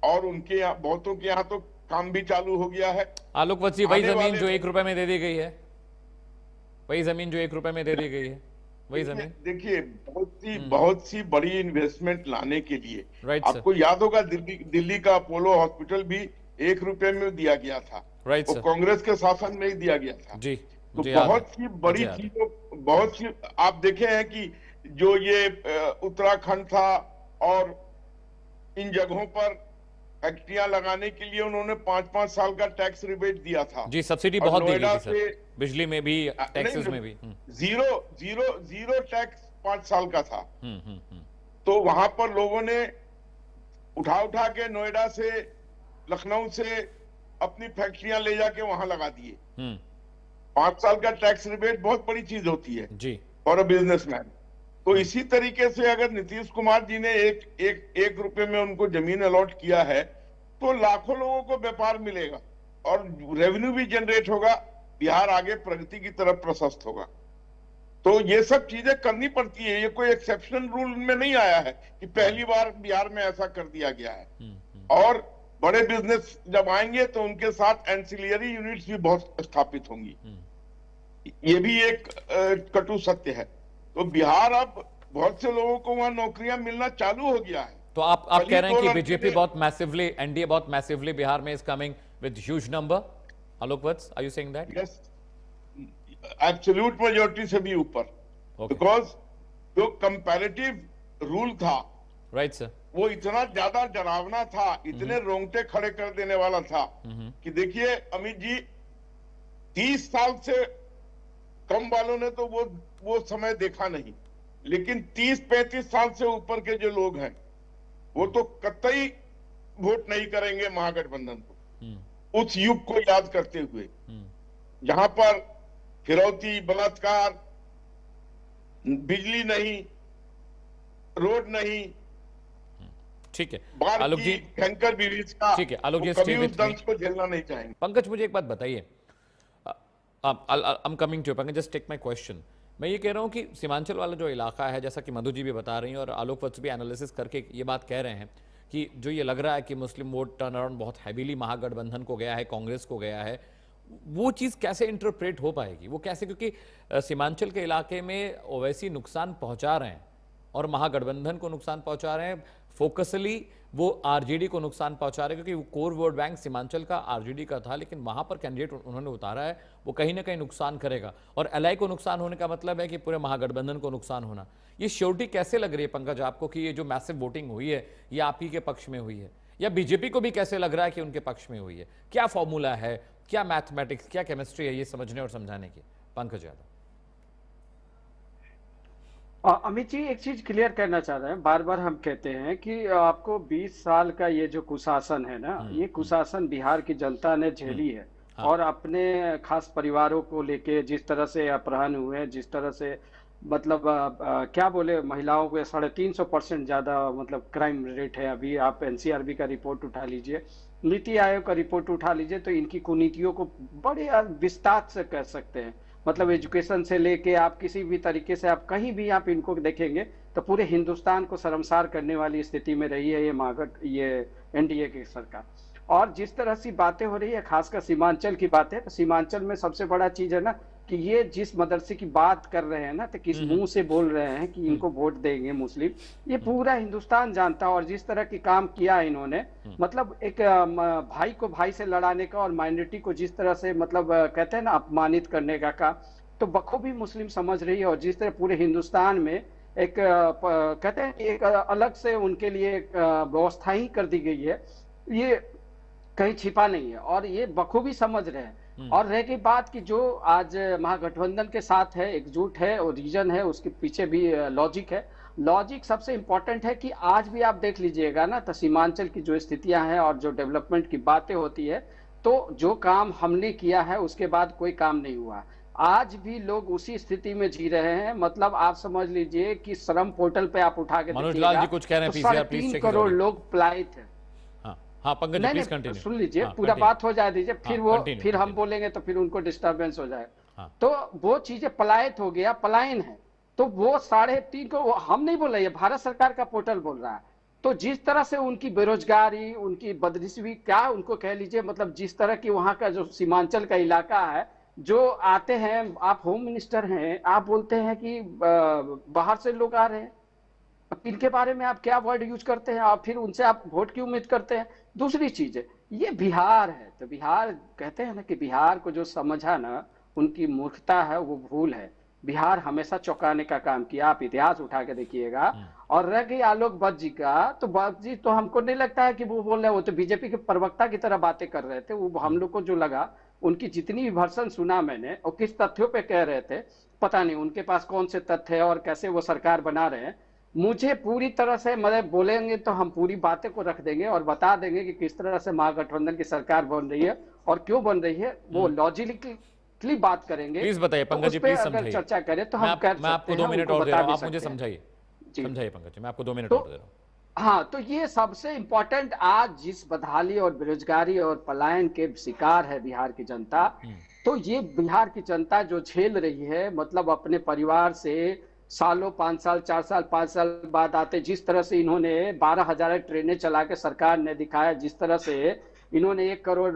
और उनके यहाँ, बहुतों के यहाँ तो काम भी चालू हो गया है। आलोक वत्स जी, वही जमीन जो 1 रुपए में दे दी गई है, वही जमीन जो 1 रुपए में दे दी गई है, वही जमीन। देखिए, बहुत सी बड़ी इन्वेस्टमेंट लाने के लिए, राइट, आपको याद होगा दिल्ली का अपोलो हॉस्पिटल भी 1 रुपए में दिया गया था, राइट वो सर, कांग्रेस के शासन में ही दिया गया था। जी, तो बहुत सी बड़ी चीजों, बहुत सी आप देखे हैं कि जो ये उत्तराखंड था और इन जगहों पर फैक्ट्रियां लगाने के लिए उन्होंने 5-5 साल का टैक्स रिबेट दिया था। जी, सब्सिडी बहुत दी गई थी सर, बिजली में भी, टैक्सेस में भी। जीरो टैक्स 5 साल का था। तो वहां पर लोगों ने उठा के नोएडा से, लखनऊ से अपनी फैक्ट्रियां ले जाके वहां लगा दिए। 5 साल का टैक्स रिबेट बहुत बड़ी चीज होती है। जी, और अ बिजनेसमैन। तो इसी तरीके से अगर नीतीश कुमार जी ने एक रुपए में उनको जमीन अलॉट किया है तो लाखों लोगों को व्यापार मिलेगा और रेवेन्यू भी जनरेट होगा, बिहार आगे प्रगति की तरफ प्रशस्त होगा। तो ये सब चीजें करनी पड़ती है, ये कोई एक्सेप्शनल रूल में नहीं आया है कि पहली बार बिहार में ऐसा कर दिया गया है। और बड़े बिजनेस जब आएंगे तो उनके साथ एंसिलियरी यूनिट्स भी बहुत स्थापित होंगी, ये भी एक कटु सत्य है। तो बिहार अब बहुत से लोगों को वहां नौकरियां मिलना चालू हो गया है। तो आप कह रहे हैं कि बीजेपी बहुत मैसिवली, एनडीए बहुत मैसिवली बिहार में is coming with huge number. Alok Vats, are you saying that? Yes, absolute majority से भी ऊपर, बिकॉज जो कंपैरेटिव रूल था, राइट सर, वो इतना ज्यादा डरावना था, इतने रोंगटे खड़े कर देने वाला था कि देखिए अमित जी, 30 साल से कम वालों ने तो वो समय देखा नहीं, लेकिन 30-35 साल से ऊपर के जो लोग हैं वो तो कतई वोट नहीं करेंगे महागठबंधन को। उस युग को याद करते हुए जहां पर फिरौती, बलात्कार, बिजली नहीं, रोड नहीं, ठीक है आलोक जी, भयंकर विभीषिका, ठीक है आलोक जी, कभी उस दंश को झेलना नहीं चाहेंगे। पंकज, मुझे एक बात बताइए, I'm coming to you, Pankaj, just take my question। मैं ये कह रहा हूँ कि सीमांचल वाला जो इलाका है, जैसा कि मधु जी भी बता रही हैं और आलोक वत्स भी एनालिसिस करके ये बात कह रहे हैं कि जो ये लग रहा है कि मुस्लिम वोट टर्न अराउंड बहुत हैवीली महागठबंधन को गया है, कांग्रेस को गया है, वो चीज़ कैसे इंटरप्रेट हो पाएगी? वो कैसे, क्योंकि सीमांचल के इलाके में ओवैसी नुकसान पहुंचा रहे हैं और महागठबंधन को नुकसान पहुंचा रहे हैं, फोकसली वो आरजेडी को नुकसान पहुंचा रहे हैं, क्योंकि वो कोर वोट बैंक सीमांचल का आरजेडी का था, लेकिन वहां पर कैंडिडेट उन्होंने उतारा है, वो कहीं ना कहीं नुकसान करेगा। और एलआई को नुकसान होने का मतलब है कि पूरे महागठबंधन को नुकसान होना। ये श्योरिटी कैसे लग रही है पंकज आपको कि ये जो मैसिव वोटिंग हुई है ये आप ही के पक्ष में हुई है, या बीजेपी को भी कैसे लग रहा है कि उनके पक्ष में हुई है? क्या फॉर्मूला है, क्या मैथमेटिक्स, क्या केमिस्ट्री है ये समझने और समझाने की? पंकज यादव। अमित जी, एक चीज क्लियर करना चाह रहे हैं, बार बार हम कहते हैं कि आपको 20 साल का ये जो कुशासन है ना, ये कुशासन बिहार की जनता ने झेली है। और अपने खास परिवारों को लेके जिस तरह से अपहरण हुए, जिस तरह से मतलब क्या बोले, महिलाओं को 350% ज्यादा मतलब क्राइम रेट है। अभी आप एनसीआरबी का रिपोर्ट उठा लीजिए, नीति आयोग का रिपोर्ट उठा लीजिए, तो इनकी कुनीतियों को बड़े विस्तार से कह सकते हैं। मतलब एजुकेशन से लेके आप किसी भी तरीके से आप कहीं भी आप इनको देखेंगे तो पूरे हिंदुस्तान को शर्मसार करने वाली स्थिति में रही है ये एनडीए की सरकार। और जिस तरह से बातें हो रही है, खासकर सीमांचल की बातें, तो सीमांचल में सबसे बड़ा चीज है ना कि ये जिस मदरसे की बात कर रहे हैं ना, तो किस मुंह से बोल रहे हैं कि इनको वोट देंगे मुस्लिम, ये पूरा हिंदुस्तान जानता है। और जिस तरह की काम किया इन्होंने, मतलब एक भाई को भाई से लड़ाने का और माइनॉरिटी को जिस तरह से मतलब कहते हैं ना अपमानित करने का तो बखूबी मुस्लिम समझ रही है। और जिस तरह पूरे हिंदुस्तान में एक कहते हैं एक अलग से उनके लिए व्यवस्था ही कर दी गई है, ये कहीं छिपा नहीं है और ये बखूबी समझ रहे हैं। और रह गई बात कि जो आज महागठबंधन के साथ है, एकजुट है और रीजन है, उसके पीछे भी लॉजिक है। लॉजिक सबसे इंपॉर्टेंट है कि आज भी आप देख लीजिएगा ना, तो सीमांचल की जो स्थितियां हैं और जो डेवलपमेंट की बातें होती है, तो जो काम हमने किया है उसके बाद कोई काम नहीं हुआ। आज भी लोग उसी स्थिति में जी रहे हैं। मतलब आप समझ लीजिए कि श्रम पोर्टल पे आप उठा के मनोज लाल जी कुछ कह रहे हैं, पीसीआर प्लीज 3 करोड़ लोग पलायित है। हाँ पंकज, प्लीज कंटिन्यू, सुन लीजिए, पूरा बात हो जाए दीजिए, फिर हम बोलेंगे तो फिर उनको डिस्टर्बेंस हो जाए। तो वो चीजें पलायित हो गया, पलायन है। तो वो 3.5 को हम नहीं बोल रहे, भारत सरकार का पोर्टल बोल रहा है। तो जिस तरह से उनकी बेरोजगारी, उनकी बदनसीबी, क्या उनको कह लीजिए, मतलब जिस तरह की वहां का जो सीमांचल का इलाका है, जो आते हैं, आप होम मिनिस्टर हैं, आप बोलते हैं कि बाहर से लोग आ रहे हैं, इनके बारे में आप क्या वर्ड यूज करते हैं और फिर उनसे आप वोट की उम्मीद करते हैं? दूसरी चीज है, ये बिहार है, तो बिहार कहते हैं ना कि बिहार को जो समझा ना, उनकी मूर्खता है, वो भूल है। बिहार हमेशा चौंकाने का काम किया, आप इतिहास उठा के देखिएगा। और रह गई आलोक वत्स जी का, तो वत्स जी तो हमको नहीं लगता है कि वो बोल रहे, वो तो बीजेपी के प्रवक्ता की तरह बातें कर रहे थे। वो हम लोग को जो लगा, उनकी जितनी भी वर्षन सुना मैंने, और किस तथ्यों पे कह रहे थे पता नहीं, उनके पास कौन से तथ्य है और कैसे वो सरकार बना रहे हैं। मुझे पूरी तरह से मतलब बोलेंगे तो हम पूरी बातें को रख देंगे और बता देंगे कि किस तरह से महागठबंधन की सरकार बन रही है और क्यों बन रही है। वो लॉजिकली प्रैक्टिकली बात करेंगे, प्लीज बताइए तो पंकज उस जी, पे प्लीज अगर समझाइए। चर्चा करें तो हम कर मैं आपको सकते 2 हैं, मिनट उनको और दे बता रहा हूँ, भी आप मुझे सकते हैं। समझाइए। जी। समझाइए पंकज जी, मैं आपको 2 मिनट तो और दे रहा हूँ। हाँ, तो ये सबसे इम्पोर्टेंट, आज जिस बदहाली और बेरोजगारी और पलायन के शिकार है बिहार की जनता, तो ये बिहार की जनता जो झेल रही है, मतलब अपने परिवार से सालों 5 साल 4 साल 5 साल बाद आते, जिस तरह से इन्होंने 12,000 ट्रेनें चला के सरकार ने दिखाया, जिस तरह से इन्होंने 1 करोड़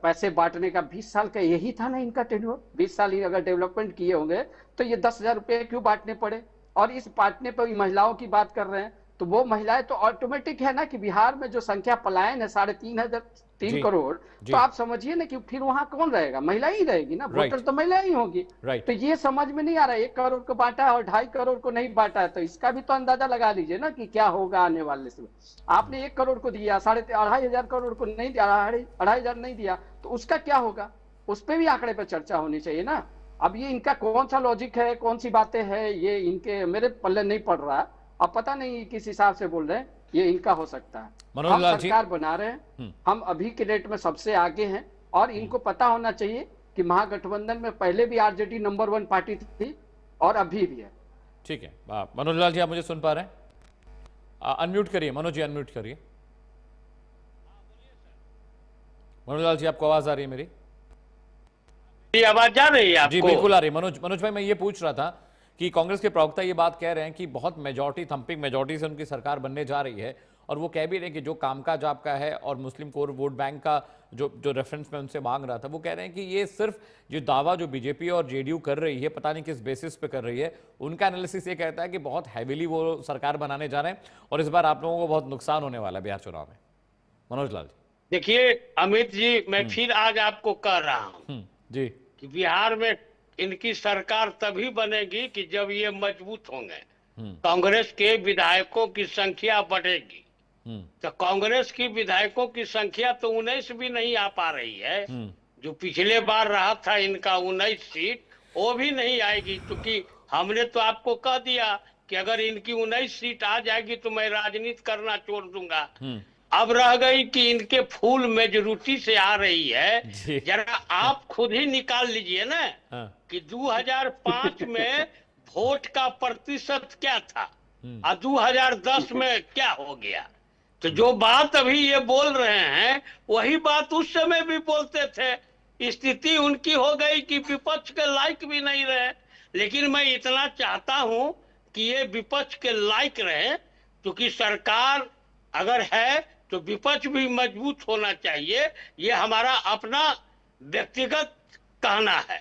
पैसे बांटने का 20 साल का यही था ना इनका टेन्योर। 20 साल ही अगर डेवलपमेंट किए होंगे तो ये 10,000 रुपए क्यों बांटने पड़े? और इस बांटने पर महिलाओं की बात कर रहे हैं, तो वो महिलाएं तो ऑटोमेटिक है ना कि बिहार में जो संख्या पलायन है 3.5 करोड़, तो आप समझिए ना कि फिर वहां कौन रहेगा? महिला ही रहेगी ना, वोटर तो महिला ही होगी। तो ये समझ में नहीं आ रहा है, 1 करोड़ को बांटा और 2.5 करोड़ को नहीं बांटा है, तो इसका भी तो अंदाजा लगा लीजिए ना कि क्या होगा आने वाले समय। आपने 1 करोड़ को दिया, 2.5 करोड़ को नहीं दिया, 2.5 नहीं दिया, तो उसका क्या होगा? उस पर भी आंकड़े पर चर्चा होनी चाहिए ना। अब ये इनका कौन सा लॉजिक है, कौन सी बातें हैं, ये इनके मेरे पल्ले नहीं पड़ रहा। अब पता नहीं किस हिसाब से बोल रहे हैं, ये इनका हो सकता है। हम सरकार बना रहे हैं, हम अभी के डेट में सबसे आगे हैं, और इनको पता होना चाहिए कि महागठबंधन में पहले भी आरजेडी नंबर 1 पार्टी थी और अभी भी है। ठीक है, मनोज लाल जी, आप मुझे सुन पा रहे हैं? अनम्यूट करिए मनोज जी, अनम्यूट करिए। मनोज लाल जी, आपको आवाज आ रही है मेरी? आवाज जा रही है आपको? जी बिल्कुल आ रही है। मनोज भाई, मैं ये पूछ रहा था कि कांग्रेस के प्रवक्ता ये बात कह रहे हैं कि बहुत मेजॉरिटी, थंपिंग मेजॉरिटी से उनकी सरकार बनने जा रही है, और वो कह भी रहे हैं कि जो कामकाज आपका है और मुस्लिम कोर वोट बैंक का जो रेफरेंस में उनसे मांग रहा था, वो कह रहे हैं कि ये सिर्फ जो दावा जो बीजेपी और जेडीयू कर रही है, पता नहीं किस बेसिस पे कर रही है, उनका एनालिसिस ये कहता है कि बहुत हैवीली वो सरकार बनाने जा रहे हैं और इस बार आप लोगों को बहुत नुकसान होने वाला है बिहार चुनाव में। मनोज लाल जी। देखिए अमित जी, मैं फिर आज आपको कह रहा हूं जी कि बिहार में इनकी सरकार तभी बनेगी कि जब ये मजबूत होंगे, कांग्रेस के विधायकों की संख्या बढ़ेगी। तो कांग्रेस की विधायकों की संख्या तो 19 भी नहीं आ पा रही है। जो पिछले बार रहा था इनका 19 सीट, वो भी नहीं आएगी, क्योंकि हमने तो आपको कह दिया कि अगर इनकी 19 सीट आ जाएगी तो मैं राजनीति करना छोड़ दूंगा। अब रह गई कि इनके फुल मेजोरिटी से आ रही है। जरा आप खुद ही निकाल लीजिए ना कि 2005 में वोट का प्रतिशत क्या था और 2010 में क्या हो गया। तो जो बात अभी ये बोल रहे हैं वही बात उस समय भी बोलते थे। स्थिति उनकी हो गई कि विपक्ष के लायक भी नहीं रहे। लेकिन मैं इतना चाहता हूं कि ये विपक्ष के लायक रहे, क्योंकि सरकार अगर है तो विपक्ष भी मजबूत होना चाहिए। ये हमारा अपना व्यक्तिगत कहना है।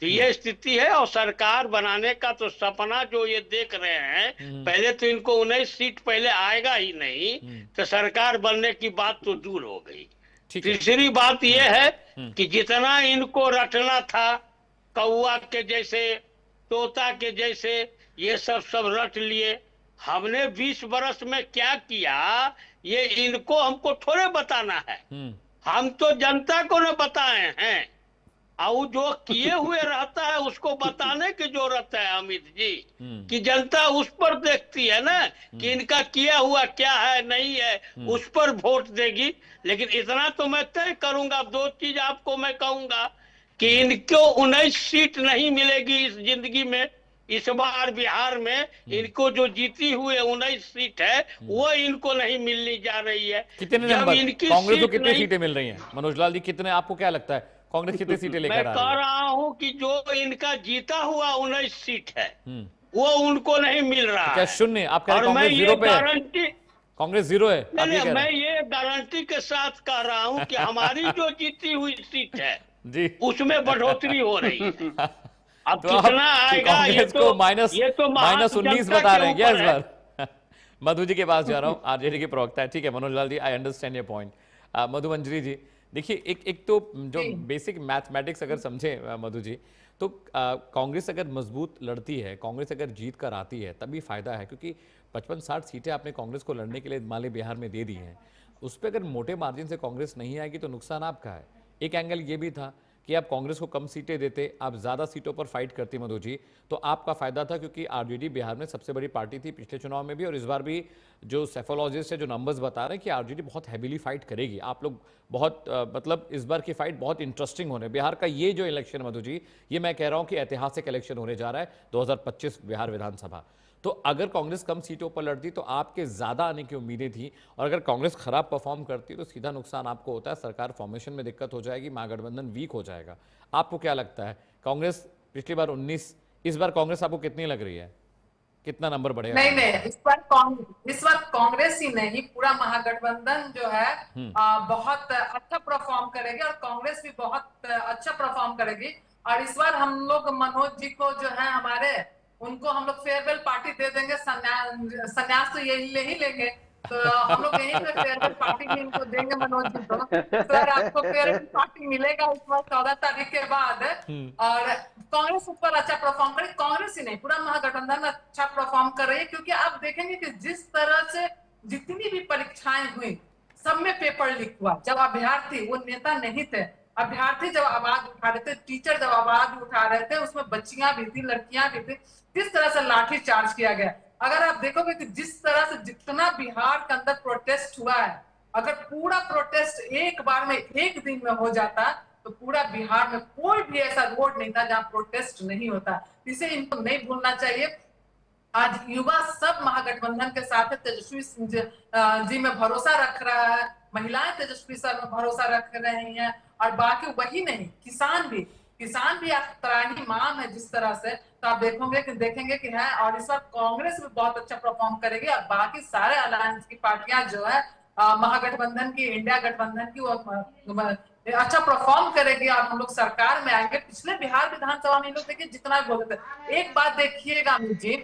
तो ये स्थिति है, और सरकार बनाने का तो सपना जो ये देख रहे हैं, पहले तो इनको 19 सीट पहले आएगा ही नहीं, तो सरकार बनने की बात तो दूर हो गई। तीसरी बात ये है कि जितना इनको रटना था, कौआ के जैसे, तोता के जैसे, ये सब रट लिए। हमने 20 बरस में क्या किया ये इनको हमको थोड़े बताना है। हम तो जनता को न बताए हैं, और जो किए हुए रहता है उसको बताने की जरूरत है अमित जी, कि जनता उस पर देखती है ना कि इनका किया हुआ क्या है नहीं है, उस पर वोट देगी। लेकिन इतना तो मैं तय करूंगा, 2 चीज आपको मैं कहूंगा कि इनको 19 सीट नहीं मिलेगी इस जिंदगी में। इस बार बिहार में इनको जो जीती हुई 19 सीट है वो इनको नहीं मिलनी जा रही है। कितने नंबर कांग्रेस को कितनी सीटें मिल रही हैं मनोज लाल जी? कितने, आपको क्या लगता है कांग्रेस कितनी सीटें लेकर आ रही है? मैं कह रहा हूं कि जो इनका जीता हुआ 19 सीट है वो उनको नहीं मिल रहा है। क्या शून्य? आप कह रहे हैं कांग्रेस 0 पे है? कांग्रेस 0 है? नहीं, मैं ये गारंटी के साथ कह रहा हूं कि हमारी जो जीती हुई सीट है जी उसमें बढ़ोतरी हो रही है। अब तो कितना आएगा कांग्रेस को -19 बता रहे हैं क्या इस बार? मधु जी के पास जा रहा हूँ, आरजेडी के प्रवक्ता है। ठीक है Manoj Lal ji, I understand your point. मधु मंजरी जी, देखिए एक तो जो बेसिक मैथमेटिक्स अगर समझे मधु जी, तो कांग्रेस अगर मजबूत लड़ती है, कांग्रेस अगर जीत कर आती है तभी फायदा है, क्योंकि 55-60 सीटें आपने कांग्रेस को लड़ने के लिए माले बिहार में दे दी हैं। उस पर अगर मोटे मार्जिन से कांग्रेस नहीं आएगी तो नुकसान आपका है। एक एंगल ये भी था कि आप कांग्रेस को कम सीटें देते, आप ज़्यादा सीटों पर फाइट करती मधु जी, तो आपका फायदा था, क्योंकि आरजेडी बिहार में सबसे बड़ी पार्टी थी पिछले चुनाव में भी, और इस बार भी जो सेफोलॉजिस्ट है, जो नंबर्स बता रहे हैं कि आरजेडी बहुत हैवीली फाइट करेगी। आप लोग बहुत मतलब इस बार की फाइट बहुत इंटरेस्टिंग होने, बिहार का ये जो इलेक्शन मधु जी, ये मैं कह रहा हूँ कि ऐतिहासिक इलेक्शन होने जा रहा है 2025 बिहार विधानसभा। तो अगर कांग्रेस कम सीटों पर लड़ती तो आपके ज्यादा आने की उम्मीदें थी, और अगर कांग्रेस खराब परफॉर्म करती तो सीधा नुकसान आपको होता है, सरकार फॉर्मेशन में दिक्कत हो जाएगी, महागठबंधन वीक हो जाएगा। आपको क्या लगता है, कांग्रेस पिछली बार 19, इस बार कांग्रेस आपको कितनी लग रही है, कितना नंबर बढ़ेगा? नहीं, इस बार कांग्रेस ही नहीं, पूरा महागठबंधन जो है बहुत अच्छा परफॉर्म करेगी, और कांग्रेस भी बहुत अच्छा परफॉर्म करेगी। और इस बार हम लोग मनोज जी को जो है हमारे, उनको हम लोग फेयरवेल पार्टी दे देंगे, संन्यास तो ये ले ही लेंगे, तो हम लोग यहीं पे फेयरवेल पार्टी भी इनको देंगे मनोज जी को। सर आपको फेयरवेल पार्टी मिलेगा इस बार 14 तारीख के बाद। और कांग्रेस ऊपर अच्छा परफॉर्म करे, कांग्रेस ही नहीं पूरा महागठबंधन अच्छा परफॉर्म कर रही है, क्योंकि आप देखेंगे कि जिस तरह से जितनी भी परीक्षाएं हुई सब में पेपर लीक हुआ। जब अभ्यर्थी, वो नेता नहीं थे, अभ्यर्थी जब आवाज उठा रहे थे, टीचर जब आवाज उठा रहे थे, उसमें बच्चियां भी थी, लड़कियां भी थी, किस तरह से लाठी चार्ज किया गया। अगर आप देखोगे कि जिस तरह से जितना बिहार के अंदर प्रोटेस्ट हुआ है, अगर पूरा प्रोटेस्ट एक बार में एक दिन में हो जाता तो पूरा बिहार में कोई भी ऐसा रोड नहीं था जहां प्रोटेस्ट नहीं होता। इसे इनको नहीं भूलना चाहिए। आज युवा सब महागठबंधन के साथ है, तेजस्वी जी में भरोसा रख रहा है, महिलाएं तेजस्वी सर में भरोसा रख रही हैं, और बाकी वही नहीं, किसान भी आज त्राहिमाम है जिस तरह से, तो आप देखेंगे कि है। और इस बार कांग्रेस भी बहुत अच्छा परफॉर्म करेगी, और बाकी सारे अलायंस की पार्टियां जो है महागठबंधन की, इंडिया गठबंधन की, वो अच्छा परफॉर्म करेगी, और हम लोग सरकार में आएंगे। पिछले बिहार विधानसभा में लोग देखिए जितना बोलते थे, एक बात देखिएगा अमित जी,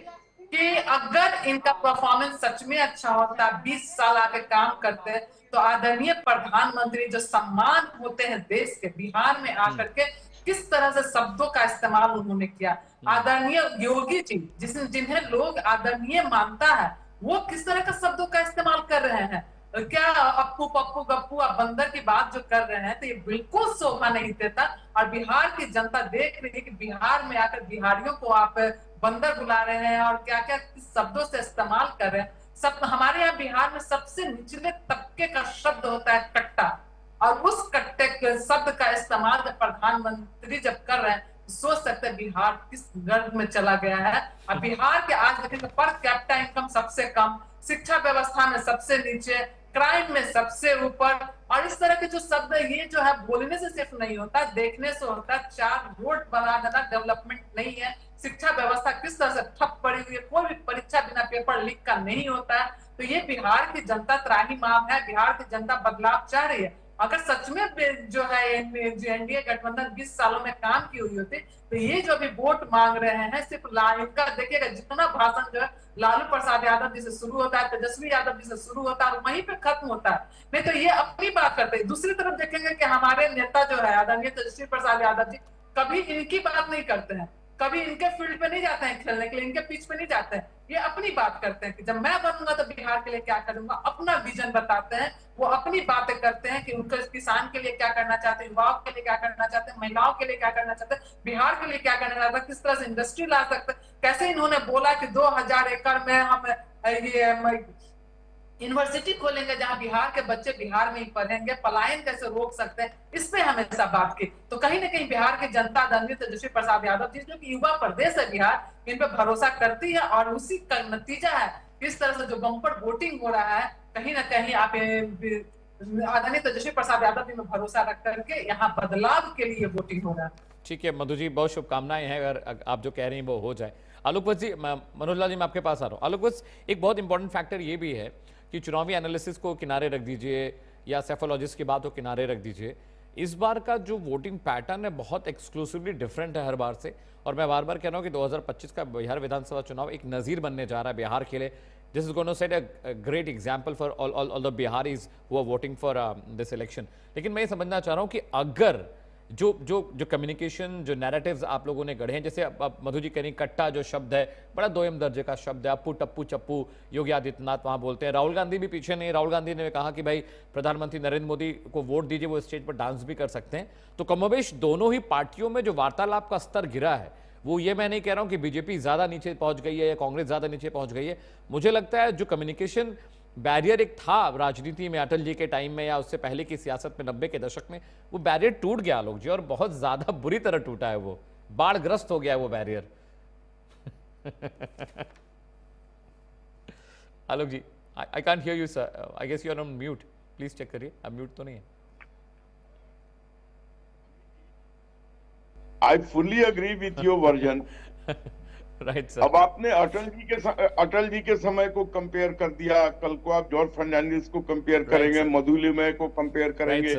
कि अगर इनका परफॉर्मेंस सच में अच्छा होता, 20 साल आके काम करते, तो आदरणीय प्रधानमंत्री जो सम्मान होते हैं देश के, बिहार में आकर के किस तरह से शब्दों का इस्तेमाल उन्होंने किया। आदरणीय योगी जी, जिन्हें लोग आदरणीय मानता है, वो किस तरह का शब्दों का इस्तेमाल कर रहे हैं। क्या अप्पू पप्पू गप्पू आप बंदर की बात जो कर रहे हैं, तो ये बिल्कुल शोभा नहीं देता। और बिहार की जनता देख रही है कि बिहार में आकर बिहारियों को आप बंदर बुला रहे हैं, और क्या क्या शब्दों से इस्तेमाल कर रहे हैं। सब हमारे यहाँ बिहार में सबसे निचले तबके का शब्द होता है कट्टा, और उस कट्टे के शब्द का इस्तेमाल जब प्रधानमंत्री जब कर रहे हैं, सोच सकते हैं बिहार किस गर्भ में चला गया है। और बिहार के आज देखेंगे पर कैपिटा इनकम सबसे कम, शिक्षा व्यवस्था में सबसे नीचे, क्राइम में सबसे ऊपर, और इस तरह के जो शब्द ये जो है बोलने से सिर्फ नहीं होता, देखने से होता है। 4 रोड बना देना डेवलपमेंट नहीं है। शिक्षा व्यवस्था किस तरह से ठप पड़ी हुई है, कोई भी परीक्षा बिना पेपर लीक का नहीं होता है। तो ये बिहार की जनता त्राहिमाम है, बिहार की जनता बदलाव चाह रही है। अगर सच में जो है एनडीए गठबंधन 20 सालों में काम की हुई होती, तो ये जो भी वोट मांग रहे हैं सिर्फ इनका देखिएगा, जितना भाषण जो है लालू प्रसाद यादव जी से शुरू होता है, तेजस्वी यादव जी से शुरू होता है, और वहीं पे खत्म होता है। नहीं तो ये अपनी बात करते हैं। दूसरी तरफ देखेंगे कि हमारे नेता जो है आदरणीय तेजस्वी प्रसाद यादव जी कभी इनकी बात नहीं करते हैं, कभी इनके फील्ड पे नहीं जाते हैं खेलने के लिए, इनके पिच पे नहीं जाते हैं। ये अपनी बात करते हैं कि जब मैं बनूंगा तो बिहार के लिए क्या करूंगा, अपना विजन बताते हैं। वो अपनी बातें करते हैं कि उनको किसान के लिए क्या करना चाहते हैं, युवाओं के लिए क्या करना चाहते हैं, महिलाओं के लिए क्या करना चाहते हैं, बिहार के लिए क्या करना चाहते हैं, किस तरह से इंडस्ट्री ला सकते हैं। कैसे इन्होंने बोला कि 2000 एकड़ में हम ये यूनिवर्सिटी खोलेंगे जहां बिहार के बच्चे बिहार में ही पढ़ेंगे, पलायन कैसे रोक सकते हैं, इस पे हमेशा बात की। तो कहीं ना कहीं बिहार की जनता आदरणीय तेजस्वी प्रसाद यादव जी, जो कि युवा प्रदेश है बिहार, इन पे भरोसा करती है, और उसी का नतीजा है इस तरह से जो बम्पर वोटिंग हो रहा है। कहीं ना कहीं आप आदरणीय तेजस्वी प्रसाद यादव जी में भरोसा रख करके यहाँ बदलाव के लिए वोटिंग हो रहा है। ठीक है मधु जी, बहुत शुभकामनाएं हैं, अगर आप जो कह रही हैं वो हो जाए। आलोक वत्स जी, मनोज लाल जी मैं आपके पास आ रहा हूँ। आलोक वत्स, एक बहुत इंपॉर्टेंट फैक्टर ये भी है कि चुनावी एनालिसिस को किनारे रख दीजिए, या सेफोलॉजिस्ट की बात को किनारे रख दीजिए, इस बार का जो वोटिंग पैटर्न है बहुत एक्सक्लूसिवली डिफरेंट है हर बार से। और मैं बार बार कह रहा हूँ कि 2025 का बिहार विधानसभा चुनाव एक नज़ीर बनने जा रहा है बिहार के लिए। This is going to set a great example for all the Biharis who are voting for this election. लेकिन मैं ये समझना चाह रहा हूँ कि अगर जो जो जो कम्युनिकेशन, जो नैरेटिव्स आप लोगों ने गढ़े हैं, जैसे अब मधु जी कह रही कट्टा जो शब्द है बड़ा दोयम दर्जे का शब्द है, अप्पू टप्पू चप्पू योगी आदित्यनाथ वहां बोलते हैं। राहुल गांधी भी पीछे नहीं, राहुल गांधी ने कहा कि भाई प्रधानमंत्री नरेंद्र मोदी को वोट दीजिए, वो स्टेज पर डांस भी कर सकते हैं। तो कमोबेश दोनों ही पार्टियों में जो वार्तालाप का स्तर गिरा है, वो ये मैं नहीं कह रहा हूं कि बीजेपी ज्यादा नीचे पहुंच गई है या कांग्रेस ज्यादा नीचे पहुंच गई है। मुझे लगता है जो कम्युनिकेशन बैरियर एक था राजनीति में अटल जी के टाइम में या उससे पहले की सियासत में 90 के दशक में, वो बैरियर टूट गया आलोक जी, और बहुत ज्यादा बुरी तरह टूटा है, वो बाढ़ग्रस्त हो गया है वो barrier. Alok ji, I can't hear you sir, I guess you are on mute, please check करिए आप म्यूट तो नहीं है। I fully agree with your version. Right sir. अब आपने अटल जी के समय को कंपेयर कर दिया, कल को आप जॉर्ज फर्नांडिस को कंपेयर करेंगे, मधुलिमय को कंपेयर करेंगे,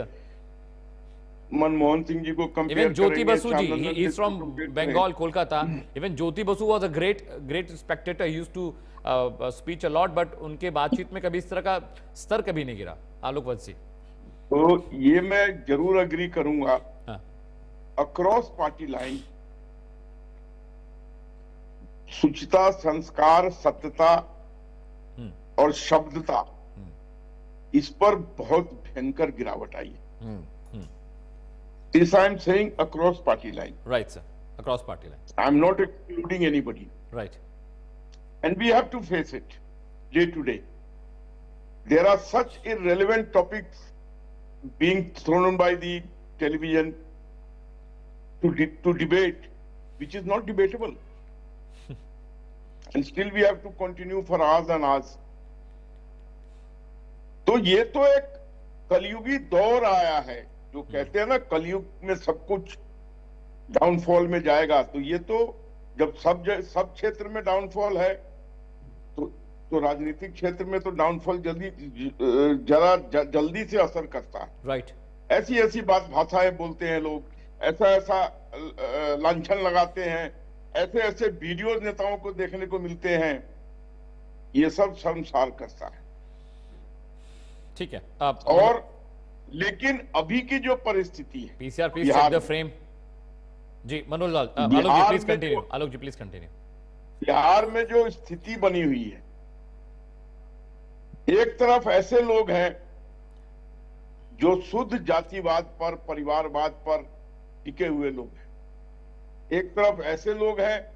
मनमोहन सिंह जी को कंपेयर करेंगे, ज्योति बसु जी, he is from Bengal, Kolkata. Even Jyoti Basu was a great spectator. He used to speech a lot, but उनके बातचीत में कभी इस तरह का स्तर कभी नहीं गिरा। आलोक वत्सी। तो ये मैं जरूर अग्री करूंगा। अक्रॉस पार्टी लाइन शुचिता, संस्कार, सत्यता और शब्दता, इस पर बहुत भयंकर गिरावट आई है। This I am saying across party line. Right, sir. Across party line. I am not excluding anybody. Right. And we have to face it day to day. There are such irrelevant topics being thrown by the television to debate, which is not debatable. And still we have to continue for hours and hours. तो ये तो एक कलयुगी दौर आया है, जो कहते हैं ना कलयुग में सब कुछ डाउनफॉल में जाएगा। तो ये तो जब सब क्षेत्र में डाउनफॉल है, तो राजनीतिक क्षेत्र में तो डाउनफॉल जल्दी से असर करता है। राइट। ऐसी भाषाएं बोलते हैं लोग, ऐसा लांछन लगाते हैं, ऐसे वीडियो नेताओं को देखने को मिलते हैं। ये सब शर्मसार करता है। ठीक है। और लेकिन अभी की जो परिस्थिति है, PCR please check the frame. जी Manoj Lal, Alok ji please continue. Alok ji please continue. Bihar में जो स्थिति बनी हुई है, एक तरफ ऐसे लोग हैं जो शुद्ध जातिवाद पर, परिवारवाद पर टिके हुए लोग हैं, एक तरफ ऐसे लोग हैं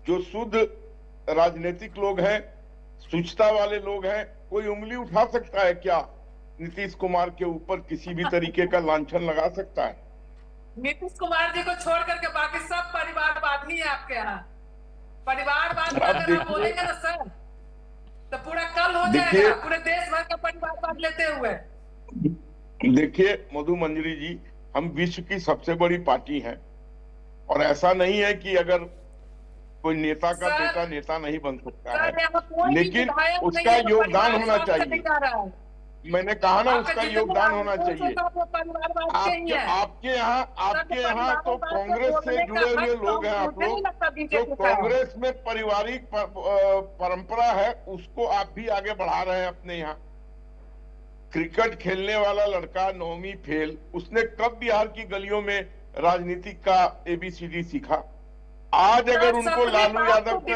जो शुद्ध राजनीतिक लोग हैं, शुचिता वाले लोग हैं। कोई उंगली उठा सकता है क्या नीतीश कुमार के ऊपर? किसी भी तरीके का लांछन लगा सकता है? नीतीश कुमार जी को छोड़ करके बाकी सब परिवारवाद ही है आपके यहाँ। परिवारवाद अगर आप बोलेंगे ना सर, तो पूरा कल हो जाएगा, पूरे देश भर का परिवारवाद लेते हुए। देखिए मधु मंजरी जी, हम विश्व की सबसे बड़ी पार्टी हैं, और ऐसा नहीं है कि अगर कोई नेता का बेटा नेता नहीं बन सकता है, लेकिन उसका योगदान होना चाहिए। मैंने कहा ना, उसका योगदान होना चाहिए। आपके यहाँ तो कांग्रेस से जुड़े हुए लोग हैं आप लोग, जो कांग्रेस में पारिवारिक परंपरा है उसको आप भी आगे बढ़ा रहे हैं अपने यहाँ। क्रिकेट खेलने वाला लड़का 9वीं फेल, उसने कब बिहार की गलियों में राजनीति का ABCD सीखा? आज अगर उनको लालू यादव के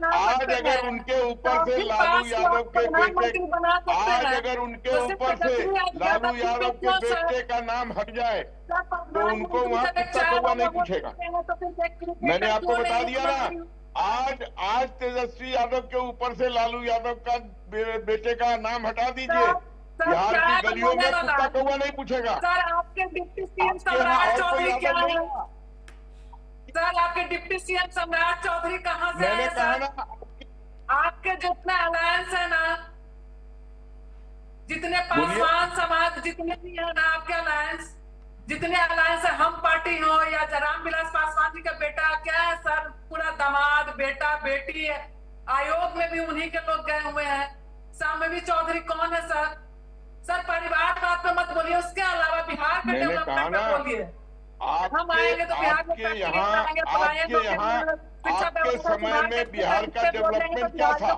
आज अगर उनके ऊपर से लालू यादव के बेटे आज अगर उनके ऊपर से लालू यादव के बेटे का नाम हट जाए तो उनको वहां कुत्ता कौवा नहीं पूछेगा। मैंने आपको बता दिया ना, आज तेजस्वी यादव के ऊपर से लालू यादव का बेटे का नाम हटा दीजिए, बिहार की गलियों में कुत्ता कौवा नहीं पूछेगा। सर आपके डिप्टी सीएम सम्राट चौधरी क्या है? सर आपके डिप्टी सीएम सम्राट चौधरी कहाँ से आए सर? आपके जितने अलायंस है ना, जितने पासवान समाज जितने भी है ना आपके अलायंस, जितने अलायंस है, हम पार्टी हो या रामविलास पासवान जी का बेटा क्या है सर, पूरा दामाद बेटा बेटी है। आयोग में भी उन्हीं के लोग गए हुए हैं। सामवी चौधरी कौन है सर? सर परिवारवाद पे मत बोलिए, उसके अलावा बिहार के डेवलपमेंट पे बोलिए। हम आएंगे तो बिहार में आपके समय में बिहार का डेवलपमेंट क्या था?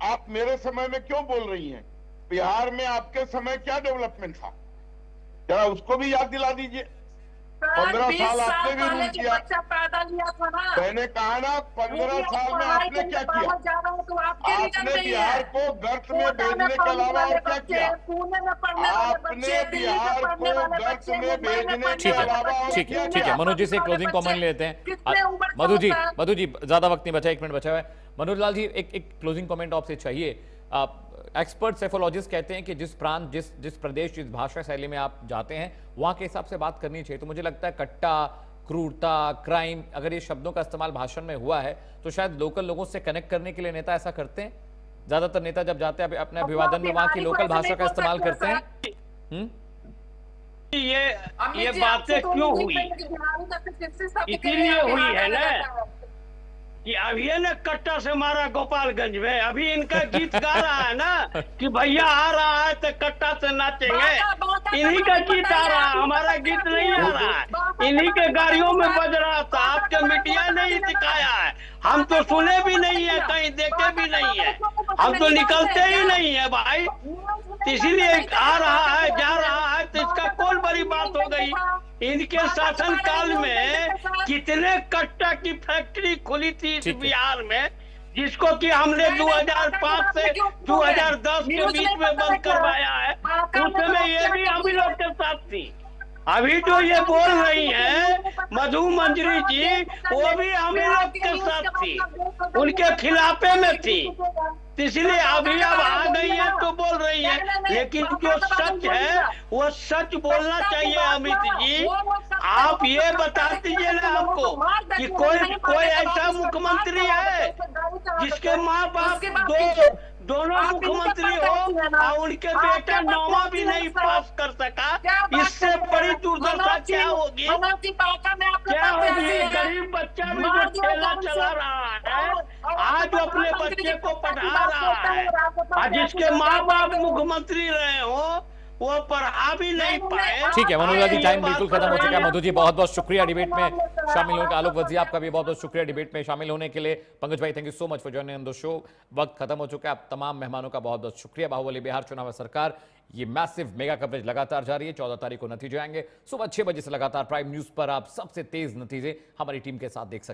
आप मेरे समय में क्यों बोल रही हैं? बिहार में आपके समय क्या डेवलपमेंट था? जरा उसको भी याद दिला दीजिए। 15 साल आपने भी रूल किया। पैदा लिया था ना, मैंने कहा ना 15 साल में आपने क्या किया? आपने बिहार को गर्त में भेजने के अलावा और क्या किया? आपने बिहार को गर्त में भेजने के अलावा और ठीक क्या है, ठीक है। किया? मनोज जी से क्लोजिंग कमेंट लेते हैं। मधु जी ज्यादा वक्त नहीं बचा, 1 मिनट बचा हुआ है। मनोज लाल जी, एक क्लोजिंग कमेंट आपसे चाहिए। एक्सपर्ट सेफोलॉजिस्ट कहते हैं कि जिस प्रांत, जिस प्रदेश, जिस भाषा शैली में आप जाते हैं वहां के हिसाब से बात करनी चाहिए। तो मुझे लगता है कट्टा, क्रूरता, क्राइम, अगर ये शब्दों का इस्तेमाल भाषण में हुआ है तो शायद लोकल लोगों से कनेक्ट करने के लिए नेता ऐसा करते हैं। ज्यादातर नेता जब जाते हैं अपने अभिवादन में वहां की लोकल भाषा का इस्तेमाल करते हैं। ये बातें क्यों हुई? इसीलिए हुई है ना कि अभी है ना कट्टा से मारा गोपालगंज में, अभी इनका गीत गा रहा है ना कि भैया आ रहा है तो कट्टा से नाचेंगे। इन्हीं का गीत आ रहा है, हमारा गीत नहीं आ रहा है। इन्हीं के गाड़ियों में बज रहा था, आपके मीडिया ने ही दिखाया है। हम तो सुने भी नहीं है, कहीं देखे भी नहीं है, हम तो निकलते ही नहीं है भाई। इसीलिए आ रहा है, जा रहा है, तो इसका कौन बड़ी बात हो गई? इनके शासन काल में कितने कट्टा की फैक्ट्री खुली थी इस बिहार में, जिसको कि हमने 2005 से 2010 के बीच में बंद करवाया है। उस समय ये भी हम लोग के साथ थी। अभी जो ये बोल रही है मधु मंजरी जी, वो भी हम लोग के साथ थी, उनके खिलाफे में थी। इसलिए अभी अब आ गई है तो बोल रही है, लेकिन जो सच है वो सच बोलना चाहिए। अमित जी, आप ये बता दीजिए ना हमको कि कोई ऐसा मुख्यमंत्री है जिसके माँ बाप दोनों मुख्यमंत्री हो और उनके बेटा 9वां भी नहीं पास कर सका? इससे बड़ी दुर्दशा क्या होगी? क्या होगी? गरीब बच्चा भी जो ठेला चला रहा है, आज अपने बच्चे को पढ़ा रहा है, और जिसके माँ बाप मुख्यमंत्री रहे हो वो पढ़ा भी नहीं पाए। ठीक है मनोज जी, टाइम बिल्कुल खत्म हो चुका है। मधु जी बहुत बहुत शुक्रिया डिबेट में शामिल होने का। आलोक वजिया आपका भी बहुत बहुत शुक्रिया डिबेट में शामिल होने के लिए। पंकज भाई, thank you so much for joining on the show. वक्त खत्म हो चुका है। आप तमाम मेहमानों का बहुत बहुत शुक्रिया। बाहुबली बिहार चुनाव सरकार, ये मैसिव मेगा कवरेज लगातार जारी है। 14 तारीख को नतीजे आएंगे। सुबह 6 बजे से लगातार प्राइम न्यूज पर आप सबसे तेज नतीजे हमारी टीम के साथ देख सकते हैं।